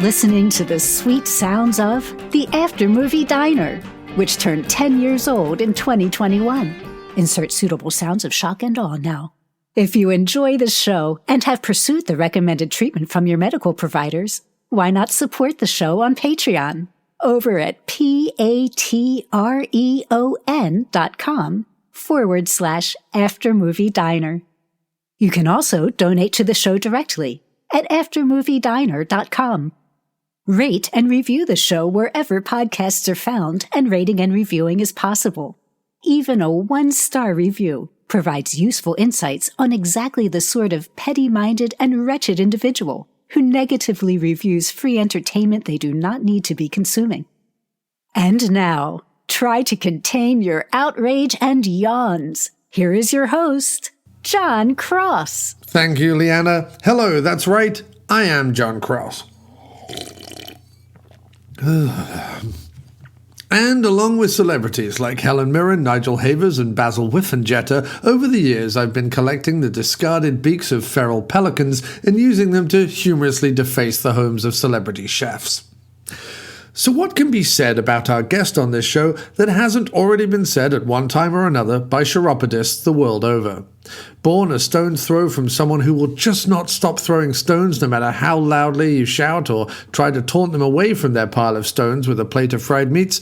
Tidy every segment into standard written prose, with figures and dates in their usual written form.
listening to the sweet sounds of the After Movie Diner, which turned 10 years old in 2021. Insert suitable sounds of shock and awe now. If you enjoy the show and have pursued the recommended treatment from your medical providers, why not support the show on Patreon over at patreon.com/After Movie Diner. You can also donate to the show directly at aftermoviediner.com. Rate and review the show wherever podcasts are found, and rating and reviewing is possible. Even a 1-star review provides useful insights on exactly the sort of petty-minded and wretched individual who negatively reviews free entertainment they do not need to be consuming. And now, try to contain your outrage and yawns. Here is your host, John Cross. Thank you, Leanna. Hello, that's right. I am John Cross. And along with celebrities like Helen Mirren, Nigel Havers, and Basil Whiffenjetter, over the years I've been collecting the discarded beaks of feral pelicans and using them to humorously deface the homes of celebrity chefs. So what can be said about our guest on this show that hasn't already been said at one time or another by chiropodists the world over? Born a stone's throw from someone who will just not stop throwing stones no matter how loudly you shout or try to taunt them away from their pile of stones with a plate of fried meats,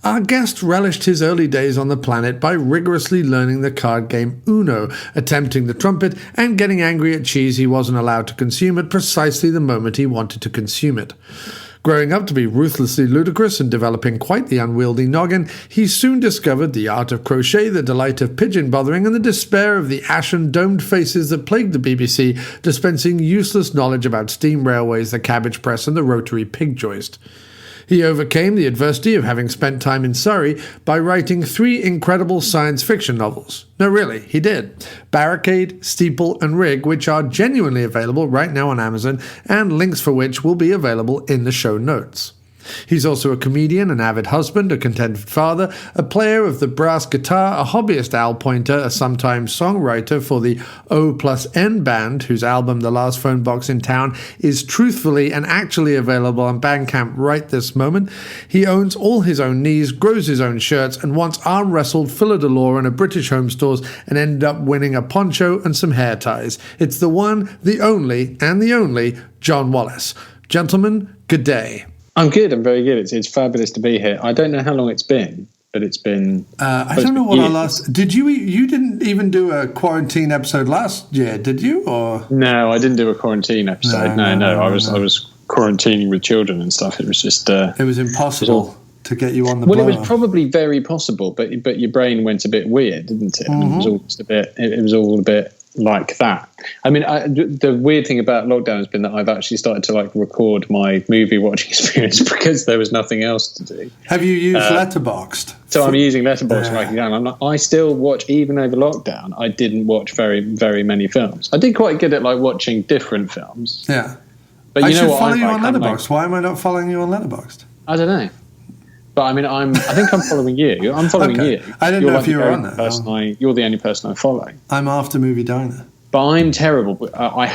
our guest relished his early days on the planet by rigorously learning the card game Uno, attempting the trumpet, and getting angry at cheese he wasn't allowed to consume at precisely the moment he wanted to consume it. Growing up to be ruthlessly ludicrous and developing quite the unwieldy noggin, he soon discovered the art of crochet, the delight of pigeon bothering, and the despair of the ashen, domed faces that plagued the BBC, dispensing useless knowledge about steam railways, the cabbage press, and the rotary pig joist. He overcame the adversity of having spent time in Surrey by writing 3 incredible science fiction novels. No, really, he did. Barricade, Steeple, and Rig, which are genuinely available right now on Amazon, and links for which will be available in the show notes. He's also a comedian, an avid husband, a contented father, a player of the brass guitar, a hobbyist owl pointer, a sometime songwriter for the O+N band, whose album The Last Phone Box in Town is truthfully and actually available on Bandcamp right this moment. He owns all his own knees, grows his own shirts, and once arm wrestled Phila Delore in a British home stores and ended up winning a poncho and some hair ties. It's the one, the only Jon Wallace. Gentlemen, good day. I'm good. I'm very good. It's fabulous to be here. I don't know how long it's been, but it's been. I don't know what our last. Did you? You didn't even do a quarantine episode last year, did you? Or no, I didn't do a quarantine episode. No. I was quarantining with children and stuff. It was just. It was impossible to get you on the. Well, it was probably very possible, but your brain went a bit weird, didn't it? Mm-hmm. It was all just a bit. It was all a bit like that. I mean, the weird thing about lockdown has been that I've actually started to record my movie watching experience because there was nothing else to do. Have you used Letterboxd? So I'm using Letterboxd writing down. I still watch, even over lockdown. I didn't watch very, very many films. I did quite good at watching different films. Yeah, but I should follow you on Letterboxd. Why am I not following you on Letterboxd? I don't know. But I mean, I think I'm following you. I'm following you. I didn't know if you were on there. You're the only person I follow. I'm After Movie Diner. But I'm terrible. I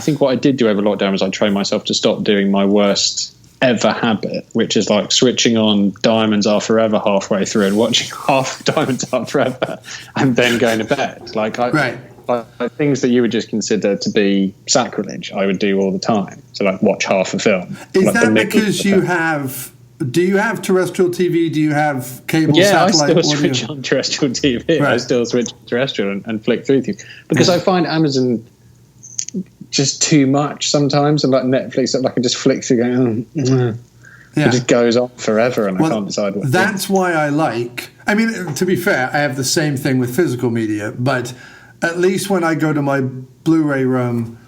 think what I did do over lockdown was I trained myself to stop doing my worst ever habit, which is switching on Diamonds Are Forever halfway through and watching half Diamonds Are Forever and then going to bed. Things that you would just consider to be sacrilege, I would do all the time. So watch half a film. Is that because you have... Do you have terrestrial TV? Do you have cable satellite? Yeah, I still switch on terrestrial TV. Right. I still switch terrestrial and flick through things. Because I find Amazon just too much sometimes. And Netflix, I can just flick through going, It just goes on forever and I can't decide what to do. That's why I to be fair, I have the same thing with physical media. But at least when I go to my Blu-ray room,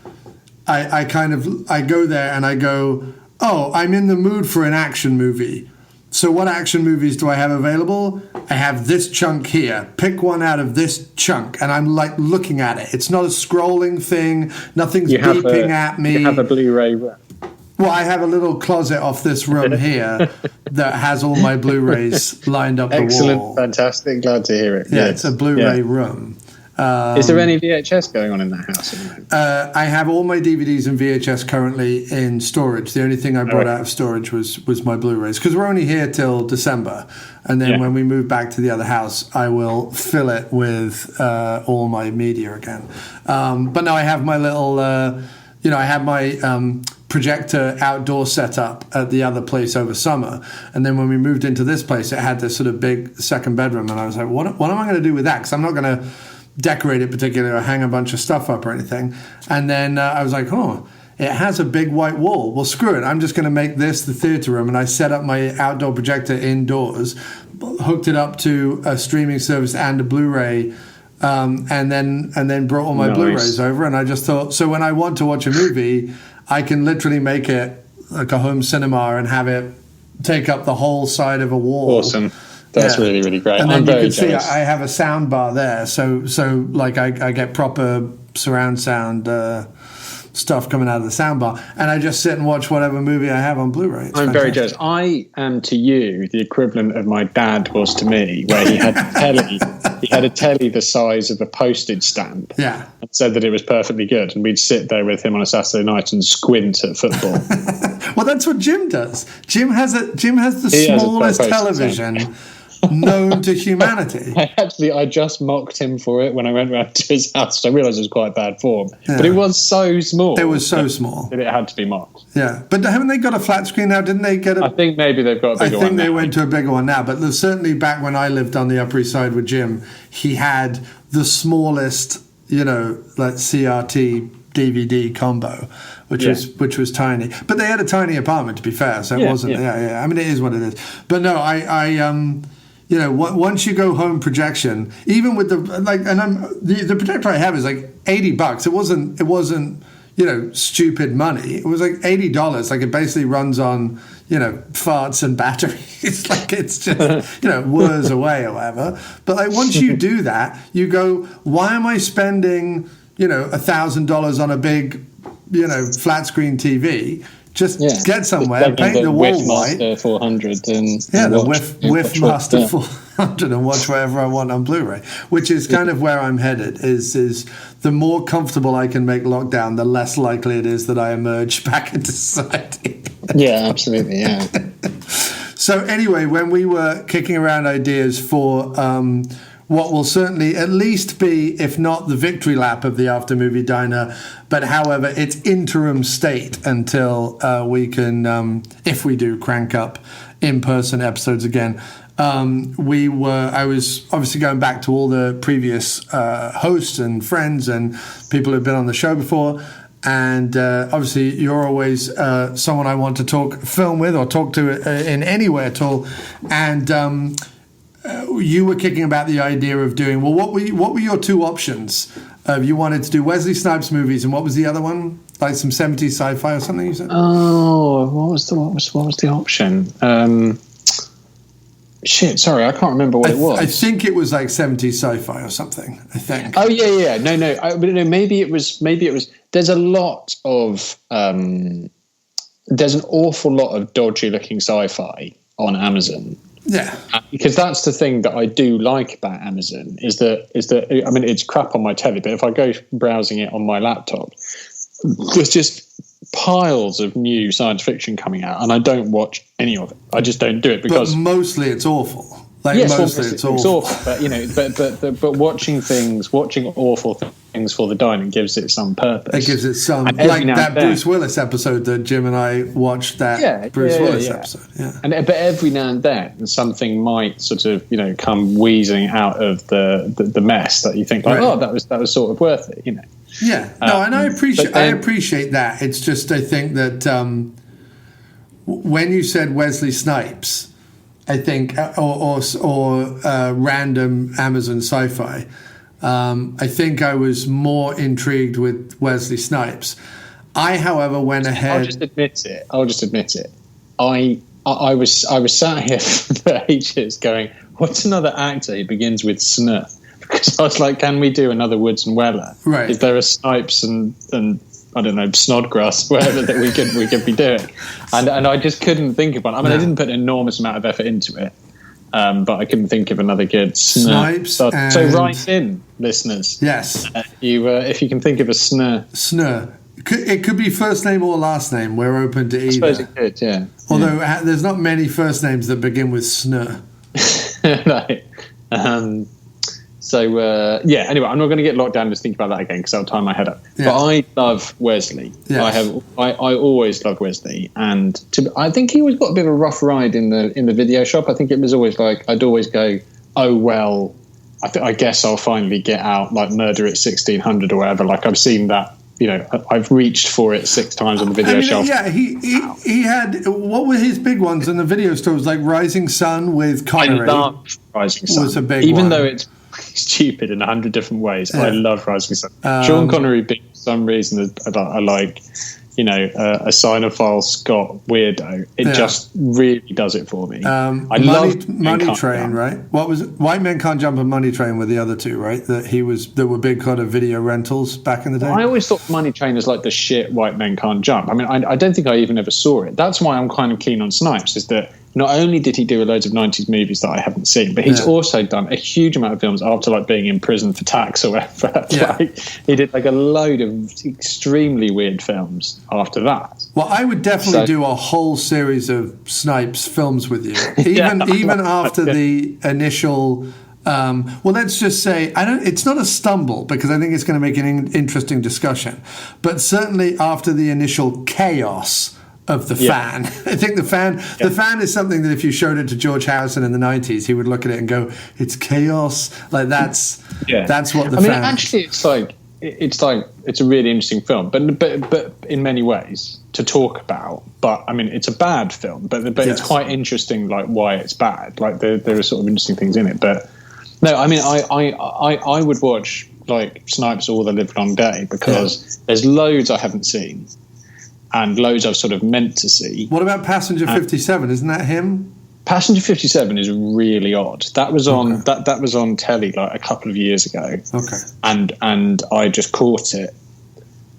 I go there and I go... Oh, I'm in the mood for an action movie. So what action movies do I have available? I have this chunk here. Pick one out of this chunk. And I'm looking at it. It's not a scrolling thing. Nothing's beeping at me. You have a Blu-ray room. Well, I have a little closet off this room here that has all my Blu-rays lined up the wall. Excellent. Fantastic. Glad to hear it. Yeah, it's a Bluray room. Is there any VHS going on in that house at the moment? I have all my DVDs and VHS currently in storage. The only thing I brought out of storage was my Blu-rays, because we're only here till December, and then when we move back to the other house, I will fill it with all my media again. But no, I have my little, I have my projector outdoor setup at the other place over summer, and then when we moved into this place, it had this sort of big second bedroom, and I was like, what am I going to do with that? Because I'm not going to decorate it particularly or hang a bunch of stuff up or anything. And then I was like, it has a big white wall. Well, screw it. I'm just going to make this the theater room. And I set up my outdoor projector indoors, hooked it up to a streaming service and a Blu-ray, and then brought all my Blu-rays over. And I just thought, so when I want to watch a movie, I can literally make it like a home cinema and have it take up the whole side of a wall. Awesome. That's really, really great. And then I'm you very can see jealous. I have a sound bar there, so like I get proper surround sound stuff coming out of the sound bar, and I just sit and watch whatever movie I have on Blu-ray. I'm very jealous. I am to you the equivalent of my dad was to me, where he had a telly. He had a telly the size of a postage stamp. Yeah, and said that it was perfectly good, and we'd sit there with him on a Saturday night and squint at football. Well, that's what Jim does. Jim has the smallest television known to humanity. I just mocked him for it when I went round to his house. I realised it was quite bad form, but it was so small. It was so small that it had to be mocked. Yeah, but haven't they got a flat screen now? Didn't they get a? I think maybe they've got a bigger one. I think they went to a bigger one now, but certainly back when I lived on the Upper East Side with Jim, he had the smallest, like CRT DVD combo, which was tiny. But they had a tiny apartment, to be fair, so it wasn't. Yeah. I mean, it is what it is. But no, once you go home projection, even with the projector I have is like $80. It wasn't stupid money. It was like $80. Like, it basically runs on farts and batteries. Like, it's just whirs away or whatever. But like, once you do that, you go, why am I spending $1,000 on a big flat screen TV? Just get somewhere, paint the wall white. The 400 and the Whiff Master 400 and watch whatever I want on Blu-ray, which is kind of where I'm headed. Is the more comfortable I can make lockdown, the less likely it is that I emerge back into society. Yeah, absolutely. Yeah. So anyway, when we were kicking around ideas for what will certainly at least be, if not the victory lap of the After Movie Diner, but however, its interim state until we can, if we do, crank up in-person episodes again. I was obviously going back to all the previous hosts and friends and people who've been on the show before. And obviously, you're always someone I want to talk film with or talk to in any way at all. And you were kicking about the idea of doing, well, what were your two options? You wanted to do Wesley Snipes movies, and what was the other one? Like some 70s sci-fi or something, you said? Oh, what was the option? Sorry, I can't remember what it was. I think it was like 70s sci-fi or something, I think. Oh, yeah. No, maybe it was. There's a lot of... there's an awful lot of dodgy-looking sci-fi on Amazon. Yeah, because that's the thing that I do like about Amazon is that I mean, it's crap on my telly, but if I go browsing it on my laptop, there's just piles of new science fiction coming out, and I don't watch any of it. I just don't do it because mostly it's awful. Like, yes, mostly it's awful. But but watching awful things for the diner gives it some purpose. It gives it some, like that Bruce Willis episode that Jim and I watched. Bruce Willis episode. Yeah. But every now and then something might sort of come wheezing out of the mess that you think like, oh, that was sort of worth it. Yeah. No, and I appreciate that. It's just, I think that when you said Wesley Snipes, I think, or random Amazon sci-fi, I think I was more intrigued with Wesley Snipes. I, however, went ahead. I'll just admit it. I was sat here for ages going, what's another actor who begins with Sn? Because I was like, can we do another Woods and Weller? Right. Is there a Snipes and I don't know, Snodgrass, whatever that we could be doing? And I just couldn't think of one. I mean, I didn't put an enormous amount of effort into it. but I couldn't think of another good Snipes. So write in, listeners. Yes. If you can think of a snur. Snur. It could be first name or last name. We're open to either. I suppose it could, yeah. Although there's not many first names that begin with snur. No. Anyway, I'm not going to get locked down and just think about that again because that'll tie my head up. Yeah. But I love Wesley. Yes. I always loved Wesley, and I think he always got a bit of a rough ride in the video shop. I think it was always like I'd always go, oh well, I guess I'll finally get out like Murder at 1600 or whatever. Like I've seen that. I've reached for it 6 times on the video shelf. Yeah, he had, what were his big ones in the video store? It was like Rising Sun with Connery. I love Rising Sun. Was a big Even one. though it's stupid in 100 different ways. Yeah. I love Rising Sun. Sean Connery being for some reason I like, a Sinophile Scott weirdo. It just really does it for me. I love Money Train, right? What was it? White Men Can't Jump and Money Train were the other two, right? There were big kind of video rentals back in the day. I always thought Money Train is like the shit White Men Can't Jump. I mean, I don't think I even ever saw it. That's why I'm kind of keen on Snipes, is that not only did he do loads of 90s movies that I haven't seen, but he's also done a huge amount of films after like being in prison for tax or whatever. Yeah. Like, he did like a load of extremely weird films after that. Well, I would definitely do a whole series of Snipes films with you, even after the initial. Well, let's just say it's not a stumble because I think it's going to make an interesting discussion, but certainly after the initial chaos of the fan. I think the fan is something that if you showed it to George Harrison in the 90s, he would look at it and go, "It's chaos." Like that's what the fan. Actually, it's a really interesting film, but in many ways to talk about. But I mean, it's a bad film, but it's quite interesting, like why it's bad. Like there are sort of interesting things in it. But no, I mean, I would watch like Snipes all the live long day because there's loads I haven't seen. And loads I've sort of meant to see. What about Passenger 57? Isn't that him? Passenger 57 is really odd. That was on that was on telly like a couple of years ago. Okay. And I just caught it,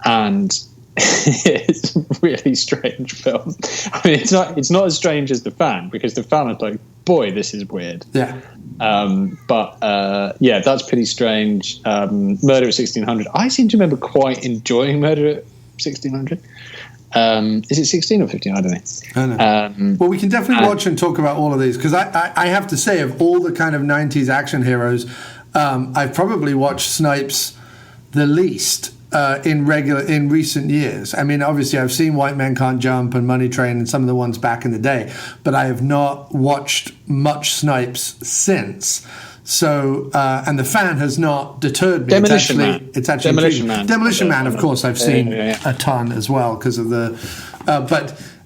and it's a really strange film. I mean, it's not as strange as The Fan because The Fan is like, boy, this is weird. Yeah. That's pretty strange. Murder at 1600. I seem to remember quite enjoying Murder at 1600. Is it 16 or 15? I don't know. I know. Well, we can definitely watch and talk about all of these because I have to say, of all the kind of 90s action heroes, I've probably watched Snipes the least in recent years. I mean, obviously, I've seen White Men Can't Jump and Money Train and some of the ones back in the day, but I have not watched much Snipes since. So, and The Fan has not deterred me. Demolition Man. Demolition Man, of course, I've seen a ton as well because of the.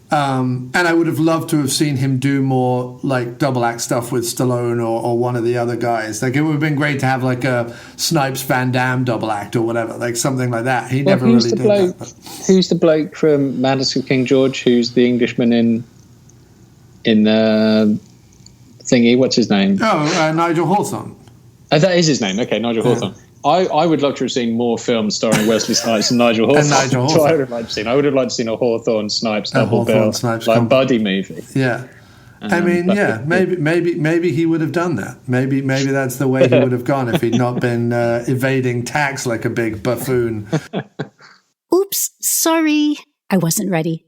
And I would have loved to have seen him do more like double act stuff with Stallone or one of the other guys. Like it would have been great to have like a Snipes Van Damme double act or whatever, like something like that. He never really did that. Who's the bloke from Madison King George? Who's the Englishman in thingy? What's his name? Nigel Hawthorne. That is his name. Okay, Nigel Hawthorne. I would love to have seen more films starring Wesley Snipes and Nigel Hawthorne. So I would have liked to see. I would have liked to see a Hawthorne Snipes double bill, like buddy movie. Yeah. I mean, maybe he would have done that. Maybe that's the way he would have gone if he'd not been evading tax like a big buffoon. Oops, sorry. I wasn't ready.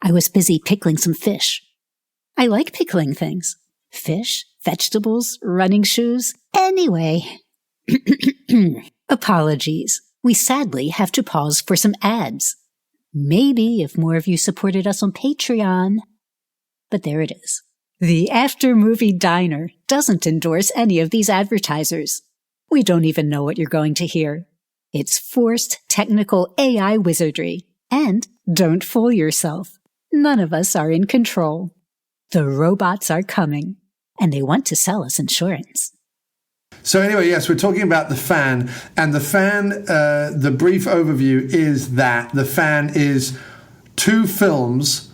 I was busy pickling some fish. I like pickling things. Fish, vegetables, running shoes. Anyway. Apologies. We sadly have to pause for some ads. Maybe if more of you supported us on Patreon. But there it is. The After Movie Diner doesn't endorse any of these advertisers. We don't even know what you're going to hear. It's forced technical AI wizardry. And don't fool yourself. None of us are in control. The robots are coming, and they want to sell us insurance. So anyway, yes, we're talking about The Fan. And The Fan, the brief overview is that The Fan is 2 films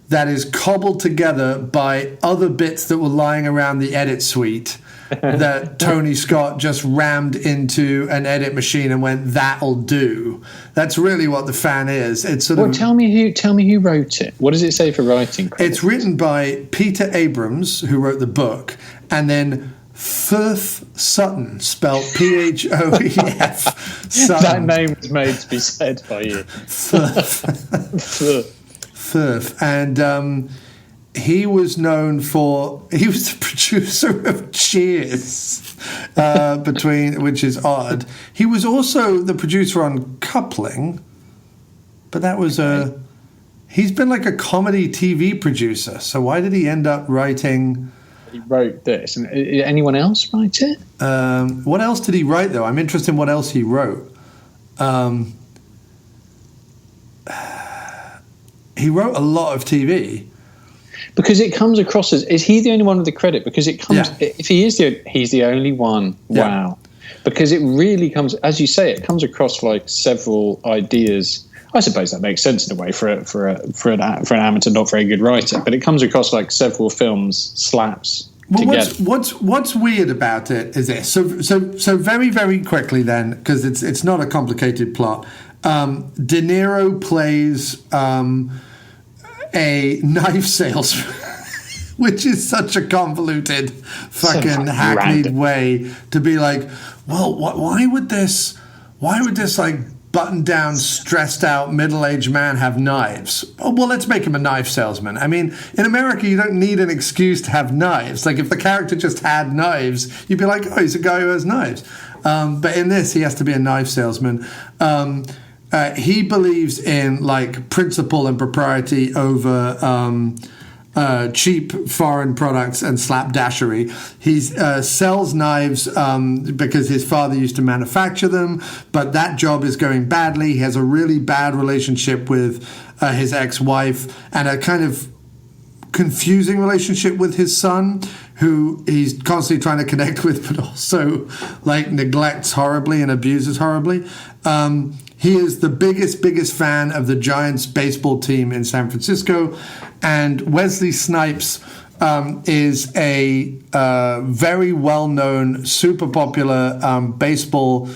that is cobbled together by other bits that were lying around the edit suite that Tony Scott just rammed into an edit machine and went, "That'll do." That's really what the fan is. It's sort of. Tell me who wrote it. What does it say for writing credits? It's written by Peter Abrams, who wrote the book, and then Firth Sutton, spelled Phoef. Sutton. That name was made to be said by you. Firth. And he was known for, he was the producer of Cheers, which is odd. He was also the producer on Coupling, but that was he's been like a comedy TV producer. So why did he end up writing? He wrote this. And did anyone else write it? What else did he write, though? I'm interested in what else he wrote. He wrote a lot of TV. Because it comes across as, is he the only one with the credit? Because it comes, if he is he's the only one. Yeah. Wow. Because it really comes, as you say, it comes across like several ideas. I suppose that makes sense in a way for an amateur, not very good writer. But it comes across like several films slaps together. What's weird about it is this. So very, very quickly then, because it's not a complicated plot. De Niro plays a knife salesman, which is such a convoluted, fucking hackneyed random way to be like, well, why would this like buttoned down, stressed out, middle-aged man have knives? Oh, well, let's make him a knife salesman. I mean, in America, you don't need an excuse to have knives. Like, if the character just had knives, you'd be like, oh, he's a guy who has knives. But in this, he has to be a knife salesman. He believes in, like, principle and propriety over cheap foreign products and slapdashery. He sells knives because his father used to manufacture them, but that job is going badly. He has a really bad relationship with his ex-wife and a kind of confusing relationship with his son, who he's constantly trying to connect with, but also like neglects horribly and abuses horribly. He is the biggest fan of the Giants baseball team in San Francisco, and Wesley Snipes is a very well-known, super popular baseball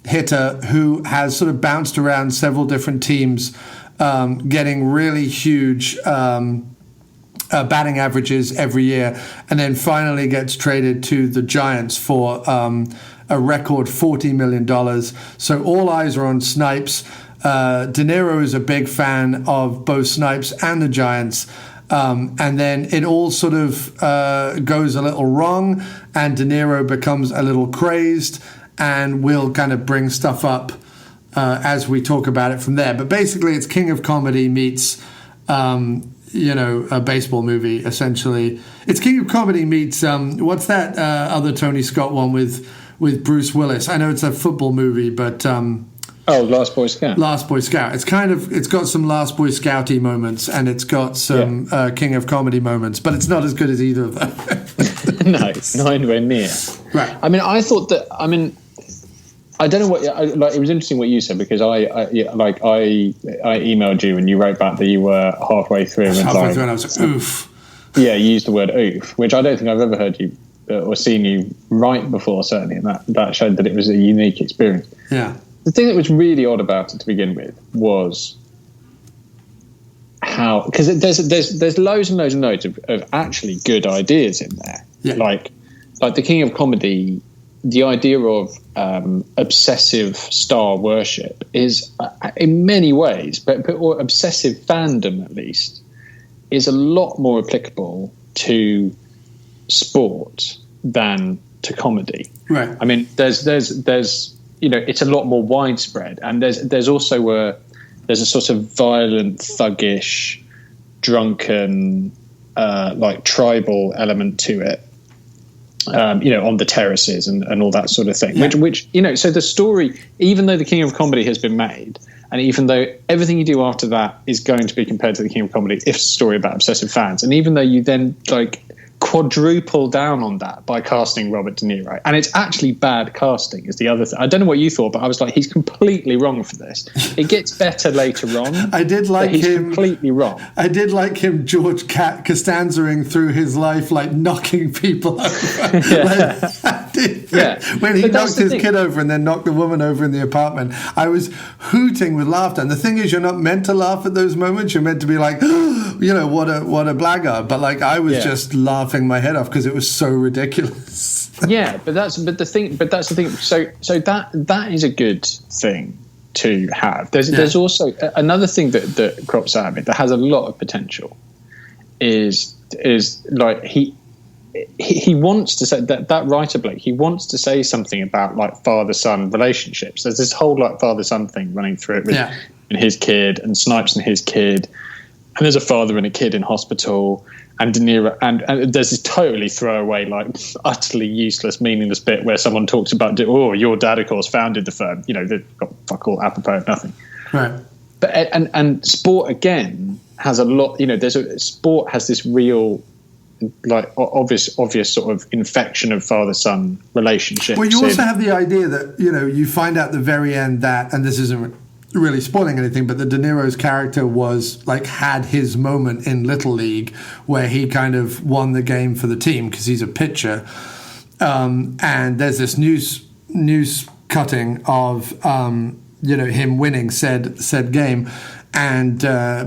hitter who has sort of bounced around several different teams, getting really huge batting averages every year, and then finally gets traded to the Giants for a record $40 million. So all eyes are on Snipes. De Niro is a big fan of both Snipes and the Giants. And then it all sort of goes a little wrong, and De Niro becomes a little crazed, and we'll kind of bring stuff up as we talk about it from there. But basically, it's King of Comedy meets a baseball movie, essentially. It's King of Comedy meets what's that other Tony Scott one with Bruce Willis? I know it's a football movie, but Last Boy Scout. Last Boy Scout. It's got some Last Boy Scouty moments, and it's got some King of Comedy moments, but it's not as good as either of them. No, it's not anywhere near. Right. I mean, I thought that. I mean, I don't know what. Like, it was interesting what you said, because I emailed you and you wrote back that you were halfway through. And I was like, oof. Yeah, you used the word oof, which I don't think I've ever heard you or seen you write before, certainly, and that showed that it was a unique experience. Yeah. The thing that was really odd about it to begin with was how, because there's loads and loads and loads of actually good ideas in there. Yeah. Like the King of Comedy, the idea of obsessive star worship is, in many ways, or obsessive fandom at least, is a lot more applicable to sport than to comedy. Right. I mean, there's it's a lot more widespread, and there's also there's a sort of violent, thuggish, drunken, like tribal element to it. On the terraces and all that sort of thing. Yeah. Which so the story, even though the King of Comedy has been made, and even though everything you do after that is going to be compared to the King of Comedy, if it's a story about obsessive fans, and even though you then like quadruple down on that by casting Robert De Niro, and it's actually bad casting is the other thing. I don't know what you thought, but I was like, he's completely wrong for this. It gets better later on. I did like he's him completely wrong. I did like him George Costanzaing through his life, like knocking people over. When he knocked his kid over and then knocked the woman over in the apartment, I was hooting with laughter. And the thing is, you're not meant to laugh at those moments. You're meant to be like, what a blackguard. But like, I was just laughing my head off because it was so ridiculous. But that's the thing. So that is a good thing to have. There's also another thing that crops out of it that has a lot of potential is like he wants to say that writer Blake, he wants to say something about like father-son relationships. There's this whole like father-son thing running through it with and his kid and Snipes and his kid, and there's a father and a kid in hospital. And De Niro, and there's this totally throwaway, like utterly useless, meaningless bit where someone talks about, your dad, of course, founded the firm. They've got fuck all, apropos of nothing. Right. But and sport again has a lot. Sport has this real, like obvious sort of infection of father-son relationships. Well, you also have the idea that you find out at the very end that, and this isn't really spoiling anything, but the De Niro's character was like had his moment in Little League where he kind of won the game for the team because he's a pitcher, and there's this news cutting of him winning said game and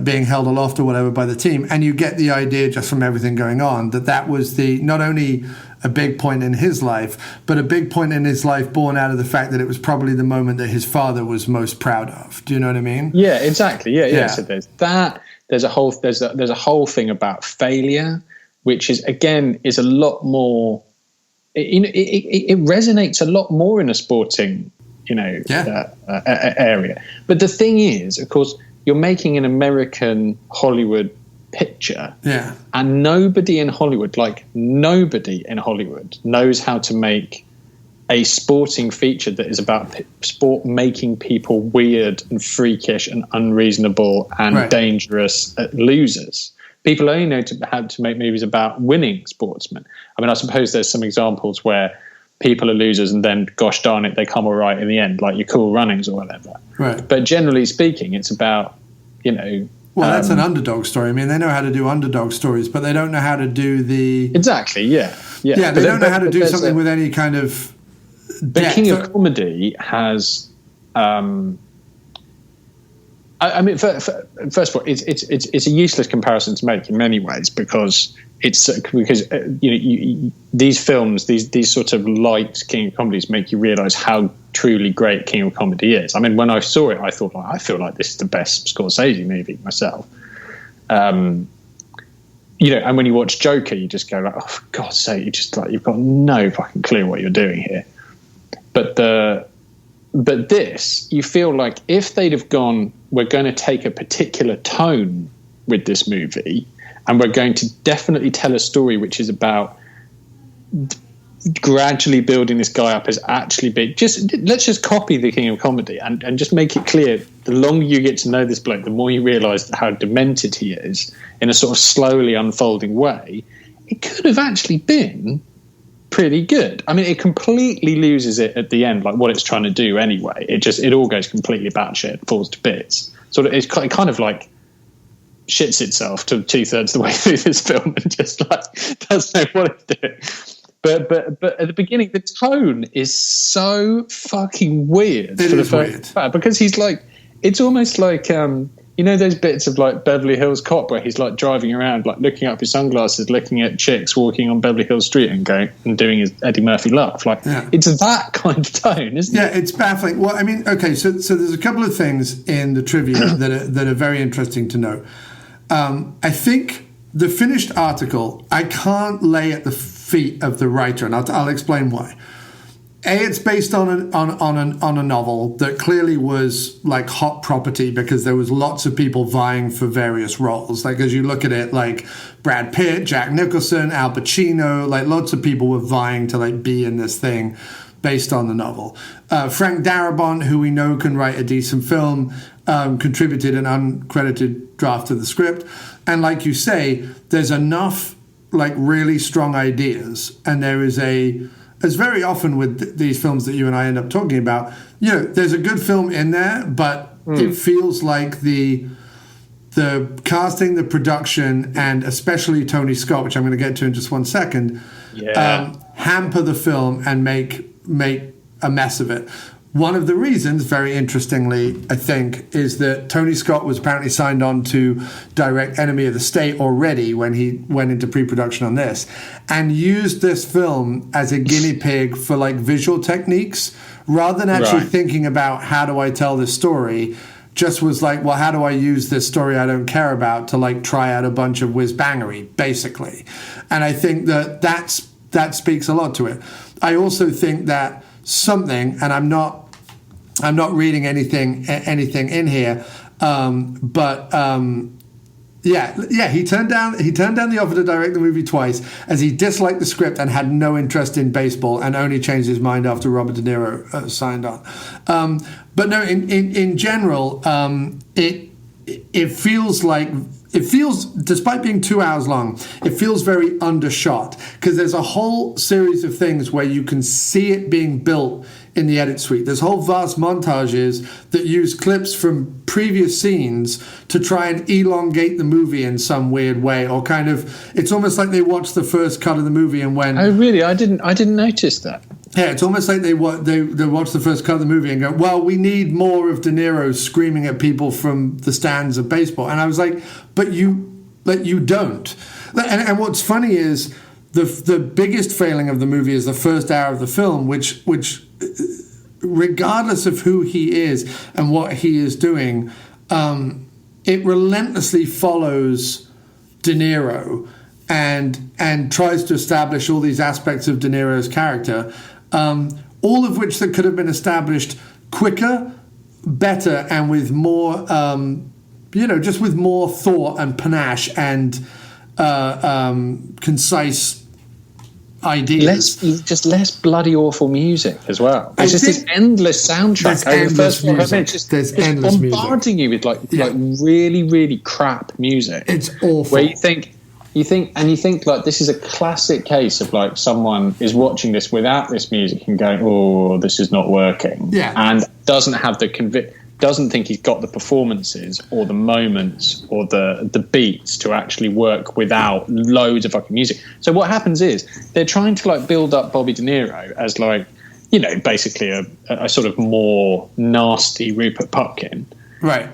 being held aloft or whatever by the team, and you get the idea just from everything going on that was not only a big point in his life, but a big point in his life born out of the fact that it was probably the moment that his father was most proud of. Do you know what I mean? Yeah, exactly. Yeah. So there's that. There's a whole thing about failure, which is a lot more. It resonates a lot more in a sporting, area. But the thing is, of course, you're making an American Hollywood picture, and nobody in Hollywood knows how to make a sporting feature that is about sport making people weird and freakish and unreasonable and dangerous losers. People only know how to make movies about winning sportsmen. I mean, I suppose there's some examples where people are losers and then, gosh darn it, they come all right in the end, like your Cool Runnings or whatever. Right. But generally speaking, it's about, well, that's an underdog story. I mean, they know how to do underdog stories, but they don't know how to do the... Exactly, yeah. They don't know how to do something with any kind of depth. The King of Comedy has... I mean, first of all, it's a useless comparison to make in many ways because these films, these sort of light King of Comedies make you realise how truly great King of Comedy is. I mean, when I saw it, I thought, I feel like this is the best Scorsese movie myself. And when you watch Joker, you just go like, oh, for God's sake, you've got no fucking clue what you're doing here. But this, you feel like if they'd have gone, we're going to take a particular tone with this movie, and we're going to definitely tell a story which is about gradually building this guy up as actually big. Let's just copy the King of Comedy and just make it clear. The longer you get to know this bloke, the more you realise how demented he is in a sort of slowly unfolding way. It could have actually been pretty good. I mean, it completely loses it at the end, like what it's trying to do anyway. It all goes completely batshit, falls to bits. So it kind of like shits itself to 2/3 of the way through this film and just like doesn't know what it's doing. But at the beginning, the tone is so fucking weird. It is weird because he's like, it's almost like those bits of like Beverly Hills Cop where he's like driving around, like looking up his sunglasses, looking at chicks walking on Beverly Hills Street and going and doing his Eddie Murphy laugh. Like it's that kind of tone, isn't it? Yeah, it's baffling. Well, I mean, okay, so there's a couple of things in the trivia that are very interesting to know. I think the finished article I can't lay at the feet of the writer, and I'll explain why. It's based on a novel that clearly was like hot property because there was lots of people vying for various roles. Like as you look at it, like Brad Pitt, Jack Nicholson, Al Pacino, like lots of people were vying to like be in this thing based on the novel. Frank Darabont, who we know can write a decent film, contributed an uncredited draft of the script. And like you say, there's enough like really strong ideas, and there is as very often with these films that you and I end up talking about, there's a good film in there, but it feels like the casting, the production, and especially Tony Scott, which I'm going to get to in just one second, hamper the film and make a mess of it. One of the reasons, very interestingly, I think, is that Tony Scott was apparently signed on to direct Enemy of the State already when he went into pre-production on this, and used this film as a guinea pig for like visual techniques rather than actually thinking about how do I tell this story. Just was like, well, how do I use this story I don't care about to like try out a bunch of whiz-bangery, basically. And I think that speaks a lot to it. I also think that something, and I'm not reading anything in here, he turned down the offer to direct the movie twice, as he disliked the script and had no interest in baseball, and only changed his mind after Robert De Niro signed on. But no, in general, it feels, despite being 2 hours long, it feels very undershot, because there's a whole series of things where you can see it being built in the edit suite. There's whole vast montages that use clips from previous scenes to try and elongate the movie in some weird way, or kind of, it's almost like they watched the first cut of the movie and went, oh really? I didn't notice that. Yeah, it's almost like they watch the first cut of the movie and go, well, we need more of De Niro screaming at people from the stands of baseball. And I was like, but you don't. And what's funny is the biggest failing of the movie is the first hour of the film, which regardless of who he is and what he is doing, it relentlessly follows De Niro and tries to establish all these aspects of De Niro's character, all of which that could have been established quicker, better, and with more, just with more thought and panache and concise ideas. Less bloody awful music as well. There's just this endless soundtrack. There's endless music. Bombarding you with like really, really crap music. It's awful. Where you think like this is a classic case of like someone is watching this without this music and going, oh, this is not working. Yeah. And doesn't have doesn't think he's got the performances or the moments or the beats to actually work without loads of fucking music. So what happens is they're trying to like build up Bobby De Niro as like, basically a sort of more nasty Rupert Pupkin. Right.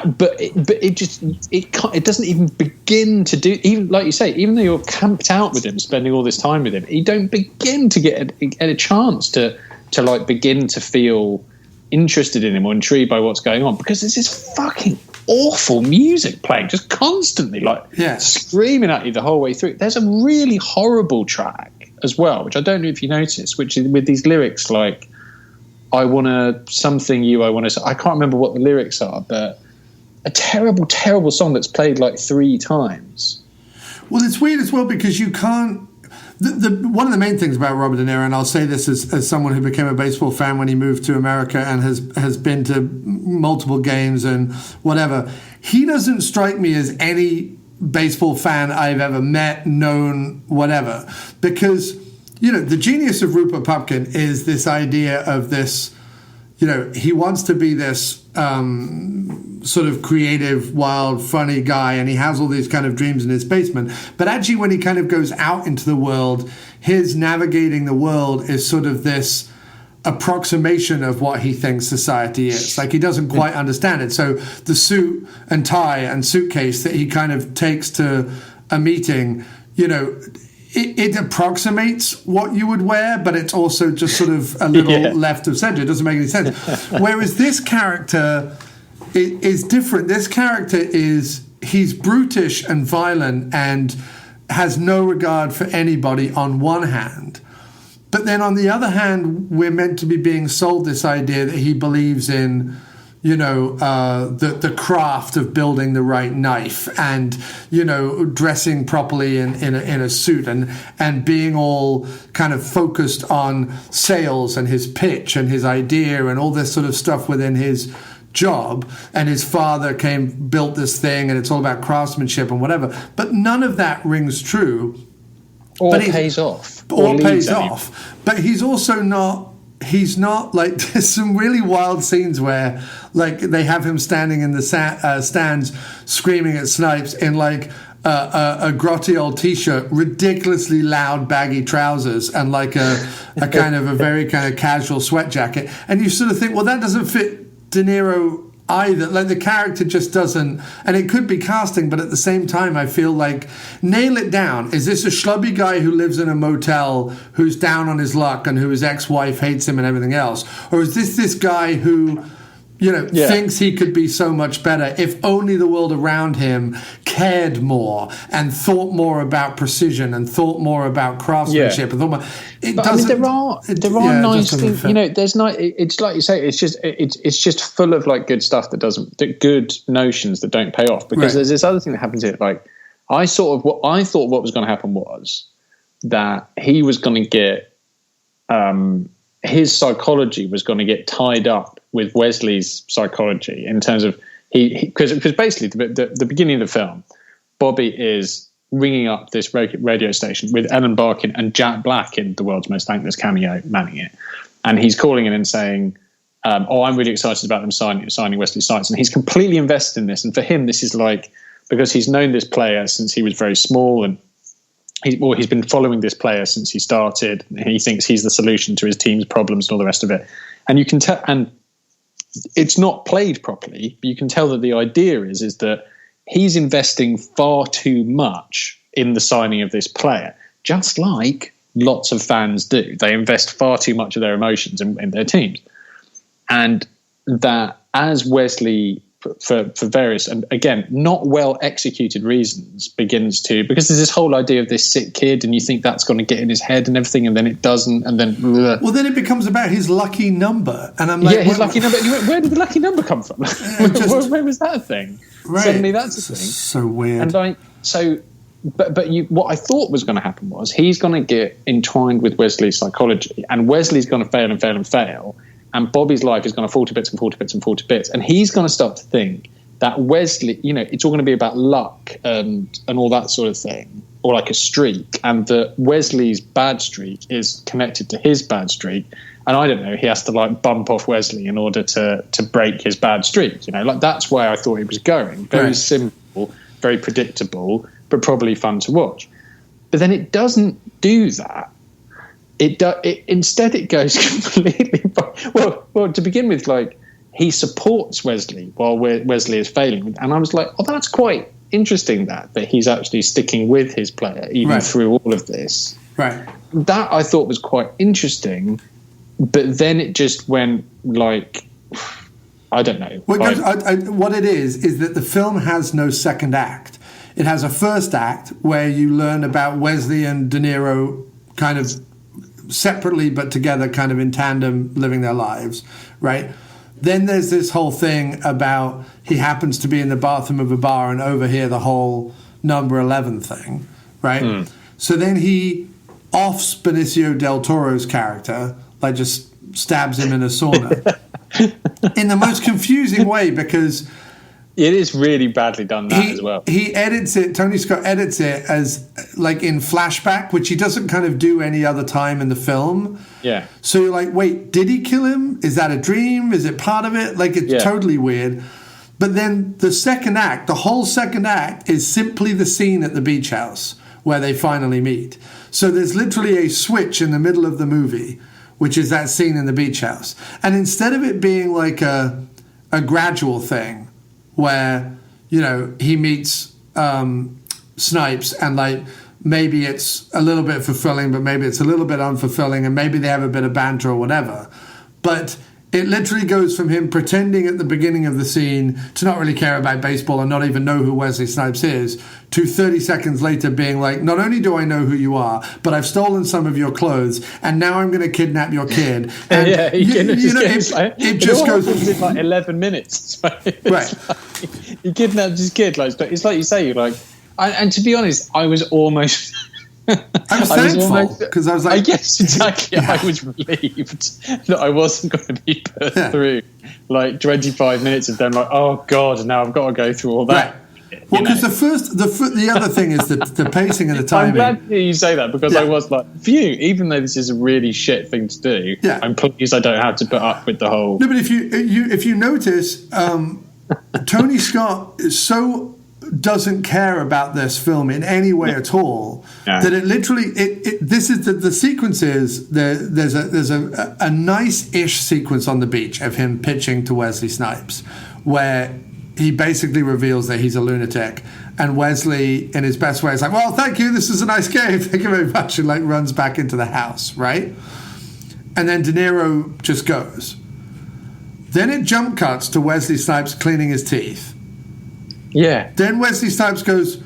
But it doesn't even begin to do, even like you say, even though you're camped out with him, spending all this time with him, you don't begin to get a chance to like begin to feel interested in him or intrigued by what's going on, because there's this fucking awful music playing just constantly, like screaming at you the whole way through. There's a really horrible track as well, which I don't know if you noticed, which is with these lyrics like, I want to something you, I want to, I can't remember what the lyrics are, but a terrible, terrible song that's played like 3 times. Well, it's weird as well, because you can't, one of the main things about Robert De Niro, and I'll say this as someone who became a baseball fan when he moved to America and has been to multiple games and whatever, he doesn't strike me as any baseball fan I've ever met, known, whatever. Because, the genius of Rupert Pupkin is this idea of this, he wants to be this sort of creative, wild, funny guy, and he has all these kind of dreams in his basement. But actually, when he kind of goes out into the world, his navigating the world is sort of this approximation of what he thinks society is. Like, he doesn't quite understand it. So the suit and tie and suitcase that he kind of takes to a meeting, it approximates what you would wear, but it's also just sort of a little left of center. It doesn't make any sense. Whereas this character is different. This character he's brutish and violent and has no regard for anybody on one hand. But then on the other hand, we're meant to be being sold this idea that he believes in, the craft of building the right knife and, dressing properly in a suit and being all kind of focused on sales and his pitch and his idea and all this sort of stuff within his job, and his father built this thing, and it's all about craftsmanship and whatever. But none of that rings true. Or pays off. Or pays off. But he's also not. He's not like, there's some really wild scenes where like they have him standing in the stands screaming at Snipes in like a grotty old t-shirt, ridiculously loud baggy trousers, and like a kind of a very kind of casual sweat jacket. And you sort of think, well, that doesn't fit De Niro either. Like the character just doesn't, and it could be casting, but at the same time I feel like, nail it down. Is this a schlubby guy who lives in a motel who's down on his luck and who his ex-wife hates him and everything else, or is this guy who thinks he could be so much better if only the world around him cared more and thought more about precision and thought more about craftsmanship and thought more. There are nice things. There's not. It's like you say. It's just full of like good stuff good notions that don't pay off. Because there's this other thing that happens here. Like I thought what was going to happen was that he was going to get his psychology was going to get tied up with Wesley's psychology in terms of because basically the beginning of the film, Bobby is ringing up this radio station with Ellen Barkin and Jack Black in The World's Most Thankless Cameo manning it, and he's calling in and saying, I'm really excited about them signing Wesley Snipes, and he's completely invested in this. And for him, this is like, because he's known this player since he was very small, and he's been following this player since he started, and he thinks he's the solution to his team's problems and all the rest of it. And you can tell, and it's not played properly, but you can tell that the idea is that he's investing far too much in the signing of this player, just like lots of fans do. They invest far too much of their emotions in their teams. And that as Wesley, for various, and again, not well executed reasons, begins to, because there's this whole idea of this sick kid, and you think that's going to get in his head and everything, and then it doesn't, and then well, then it becomes about his lucky number, and I'm like, his lucky number. Where did the lucky number come from? Where was that a thing? Right. Suddenly that's a thing. So weird. And what I thought was going to happen was he's going to get entwined with Wesley's psychology, and Wesley's going to fail and fail and fail. And Bobby's life is going to fall to bits and fall to bits and fall to bits. And he's going to start to think that Wesley, it's all going to be about luck and all that sort of thing, or like a streak. And that Wesley's bad streak is connected to his bad streak. And I don't know, he has to like bump off Wesley in order to break his bad streak. Like that's where I thought it was going. Very simple, very predictable, but probably fun to watch. But then it doesn't do that. Instead, it goes completely. Well, to begin with, like he supports Wesley while Wesley is failing, and I was like, "Oh, that's quite interesting." That he's actually sticking with his player even through all of this. Right. That I thought was quite interesting, but then it just went like, I don't know. What it is that the film has no second act. It has a first act where you learn about Wesley and De Niro kind of separately but together, kind of in tandem, living their lives, right? Then there's this whole thing about he happens to be in the bathroom of a bar and overhear the whole number 11 thing, right? So then he offs Benicio del Toro's character, like just stabs him in a sauna in the most confusing way, because it is really badly done as well. He edits it, Tony Scott edits it as like in flashback, which he doesn't kind of do any other time in the film. Yeah. So you're like, wait, did he kill him? Is that a dream? Is it part of it? Like it's totally weird. But then the second act, the whole second act is simply the scene at the beach house where they finally meet. So there's literally a switch in the middle of the movie, which is that scene in the beach house. And instead of it being like a gradual thing, where, he meets Snipes and like maybe it's a little bit fulfilling, but maybe it's a little bit unfulfilling, and maybe they have a bit of banter or whatever. But it literally goes from him pretending at the beginning of the scene to not really care about baseball and not even know who Wesley Snipes is, to 30 seconds later being like, not only do I know who you are, but I've stolen some of your clothes, and now I'm going to kidnap your kid. And it just goes in like 11 minutes. Right. Like, he kidnaps his kid. Like, it's like you say, you're like, and to be honest, I was almost I'm thankful because I was like, yes, exactly. Yeah. I was relieved that I wasn't going to be put through like 25 minutes of them like, oh God, now I've got to go through all that. Right. Well, because the other thing is the pacing and the timing. I'm glad to hear you say that because I was like, phew, even though this is a really shit thing to do, I'm pleased I don't have to put up with the whole. No, but if you notice, Tony Scott is so doesn't care about this film in any way at all that it literally this is the sequence is there's a nice-ish sequence on the beach of him pitching to Wesley Snipes where he basically reveals that he's a lunatic, and Wesley in his best way is like, well, thank you, this is a nice game, thank you very much, and like runs back into the house, right? And then De Niro just goes. Then it jump cuts to Wesley Snipes cleaning his teeth. Yeah. Then Wesley Snipes goes,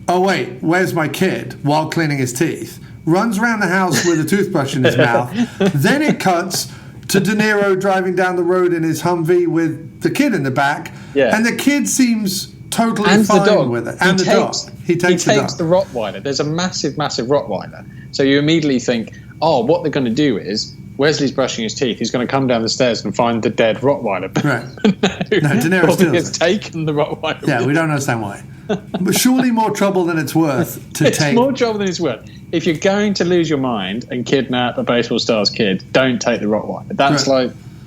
oh wait, where's my kid? While cleaning his teeth. Runs around the house with a toothbrush in his mouth. Then it cuts to De Niro driving down the road in his Humvee with the kid in the back. Yeah. And the kid seems totally fine with it. And the dog. He takes the Rottweiler. There's a massive, massive Rottweiler. So you immediately think, oh, what they're going to do is Wesley's brushing his teeth. He's going to come down the stairs and find the dead Rottweiler. Right. No, De Niro still has taken the Rottweiler. Yeah, we don't understand why. But surely more trouble than it's worth to take. It's more trouble than it's worth. If you're going to lose your mind and kidnap a baseball star's kid, don't take the Rottweiler.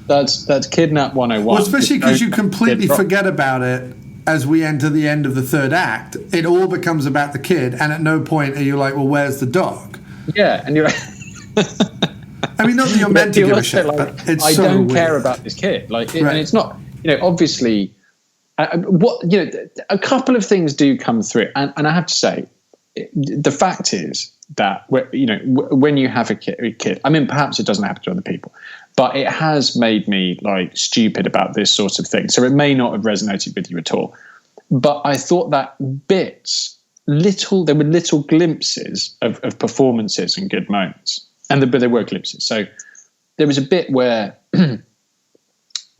That's that's kidnap 101. Well, especially because you completely forget about it as we enter the end of the third act. It all becomes about the kid, and at no point are you like, well, where's the dog? Yeah, and you're like... I mean, not that you're meant to give a shit, but it's I so don't weird. care about this kid. And it's not, obviously, a couple of things do come through. And I have to say, the fact is that, when you have a kid, I mean, perhaps it doesn't happen to other people, but it has made me like stupid about this sort of thing. So it may not have resonated with you at all. But I thought that there were little glimpses of performances and good moments. But there were glimpses. So there was a bit where,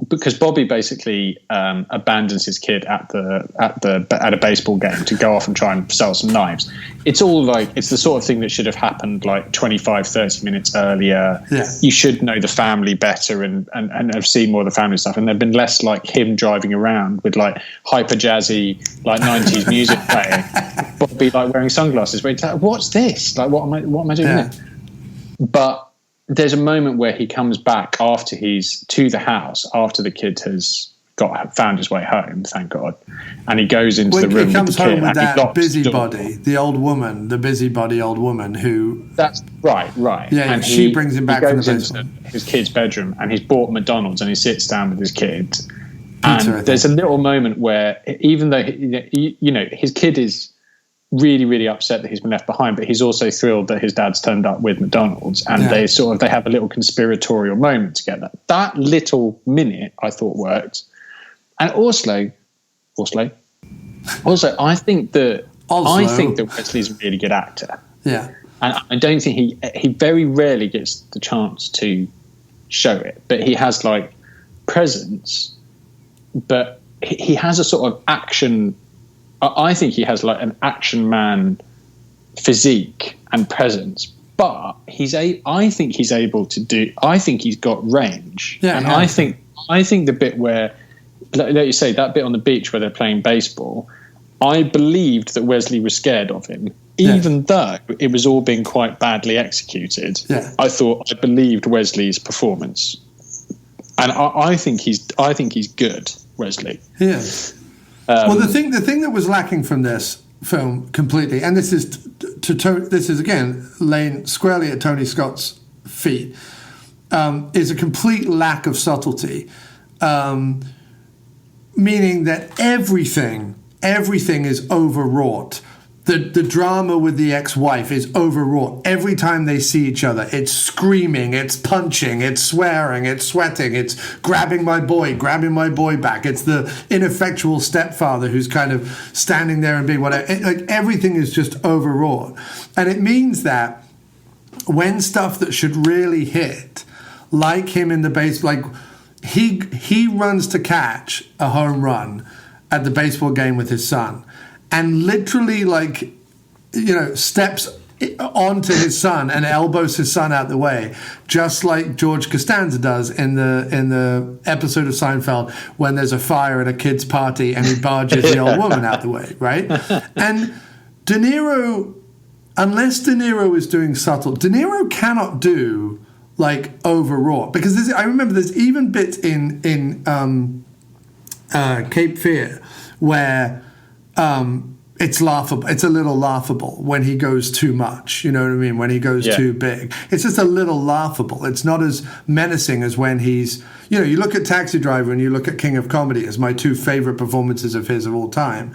because Bobby basically abandons his kid at a baseball game to go off and try and sell some knives. It's all like, it's the sort of thing that should have happened like 25, 30 minutes earlier. Yeah. You should know the family better and have seen more of the family stuff. And there'd been less like him driving around with like hyper jazzy, like 90s music playing. Bobby like wearing sunglasses. What's this? Like, what am I doing here? But there's a moment where he comes back after he's to the house, after the kid has found his way home, thank God, and he goes into the room. He comes with the home kid with that busybody, the busybody old woman who. That's right. Yeah, and she brings him back from the basement. His kid's bedroom, and he's bought McDonald's, and he sits down with his kid. And there's a little moment where, even though his kid is really, really upset that he's been left behind, but he's also thrilled that his dad's turned up with McDonald's, and they have a little conspiratorial moment together. That little minute I thought worked. And also I think that Wesley's a really good actor. Yeah. And I don't think he very rarely gets the chance to show it, but he has like presence, but he has a sort of action. I think he has like an action man physique and presence, but I think he's able to do. I think he's got range, and I think the bit where, like you say, that bit on the beach where they're playing baseball, I believed that Wesley was scared of him, even though it was all being quite badly executed. Yeah. I believed Wesley's performance, and I think he's good, Wesley. Yeah. Well, the thing that was lacking from this film completely, and this is again laying squarely at Tony Scott's feet, is a complete lack of subtlety, meaning that everything is overwrought. The drama with the ex-wife is overwrought. Every time they see each other, it's screaming, it's punching, it's swearing, it's sweating, it's grabbing my boy back. It's the ineffectual stepfather who's kind of standing there and being whatever. Everything is just overwrought. And it means that when stuff that should really hit, like him in the base, like he runs to catch a home run at the baseball game with his son, and literally, steps onto his son and elbows his son out the way, just like George Costanza does in the episode of Seinfeld when there's a fire at a kid's party and he barges the old woman out the way, right? And De Niro, unless De Niro is doing subtle, De Niro cannot do like overwrought, because I remember there's even bits in Cape Fear where it's laughable. It's a little laughable when he goes too much. You know what I mean? When he goes too big, it's just a little laughable. It's not as menacing as when he's. You know, you look at Taxi Driver and you look at King of Comedy as my two favorite performances of his of all time.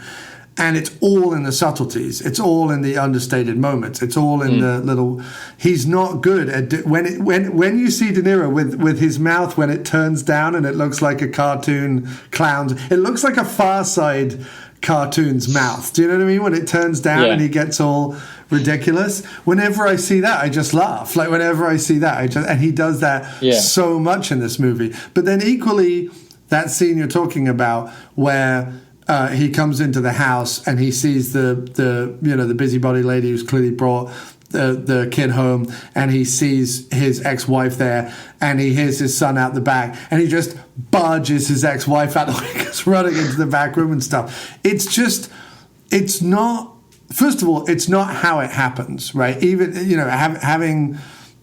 And it's all in the subtleties. It's all in the understated moments. It's all in the little. He's not good at when you see De Niro with his mouth when it turns down and it looks like a cartoon clown. It looks like a Far Side cartoon's mouth. Do you know what I mean? When it turns down and he gets all ridiculous. Whenever I see that, I just laugh. Like whenever I see that, and he does that so much in this movie. But then equally, that scene you're talking about where. He comes into the house and he sees the busybody lady who's clearly brought the kid home, and he sees his ex-wife there, and he hears his son out the back, and he just barges his ex-wife out the way, goes running into the back room and stuff. It's not. First of all, it's not how it happens, right? Even having.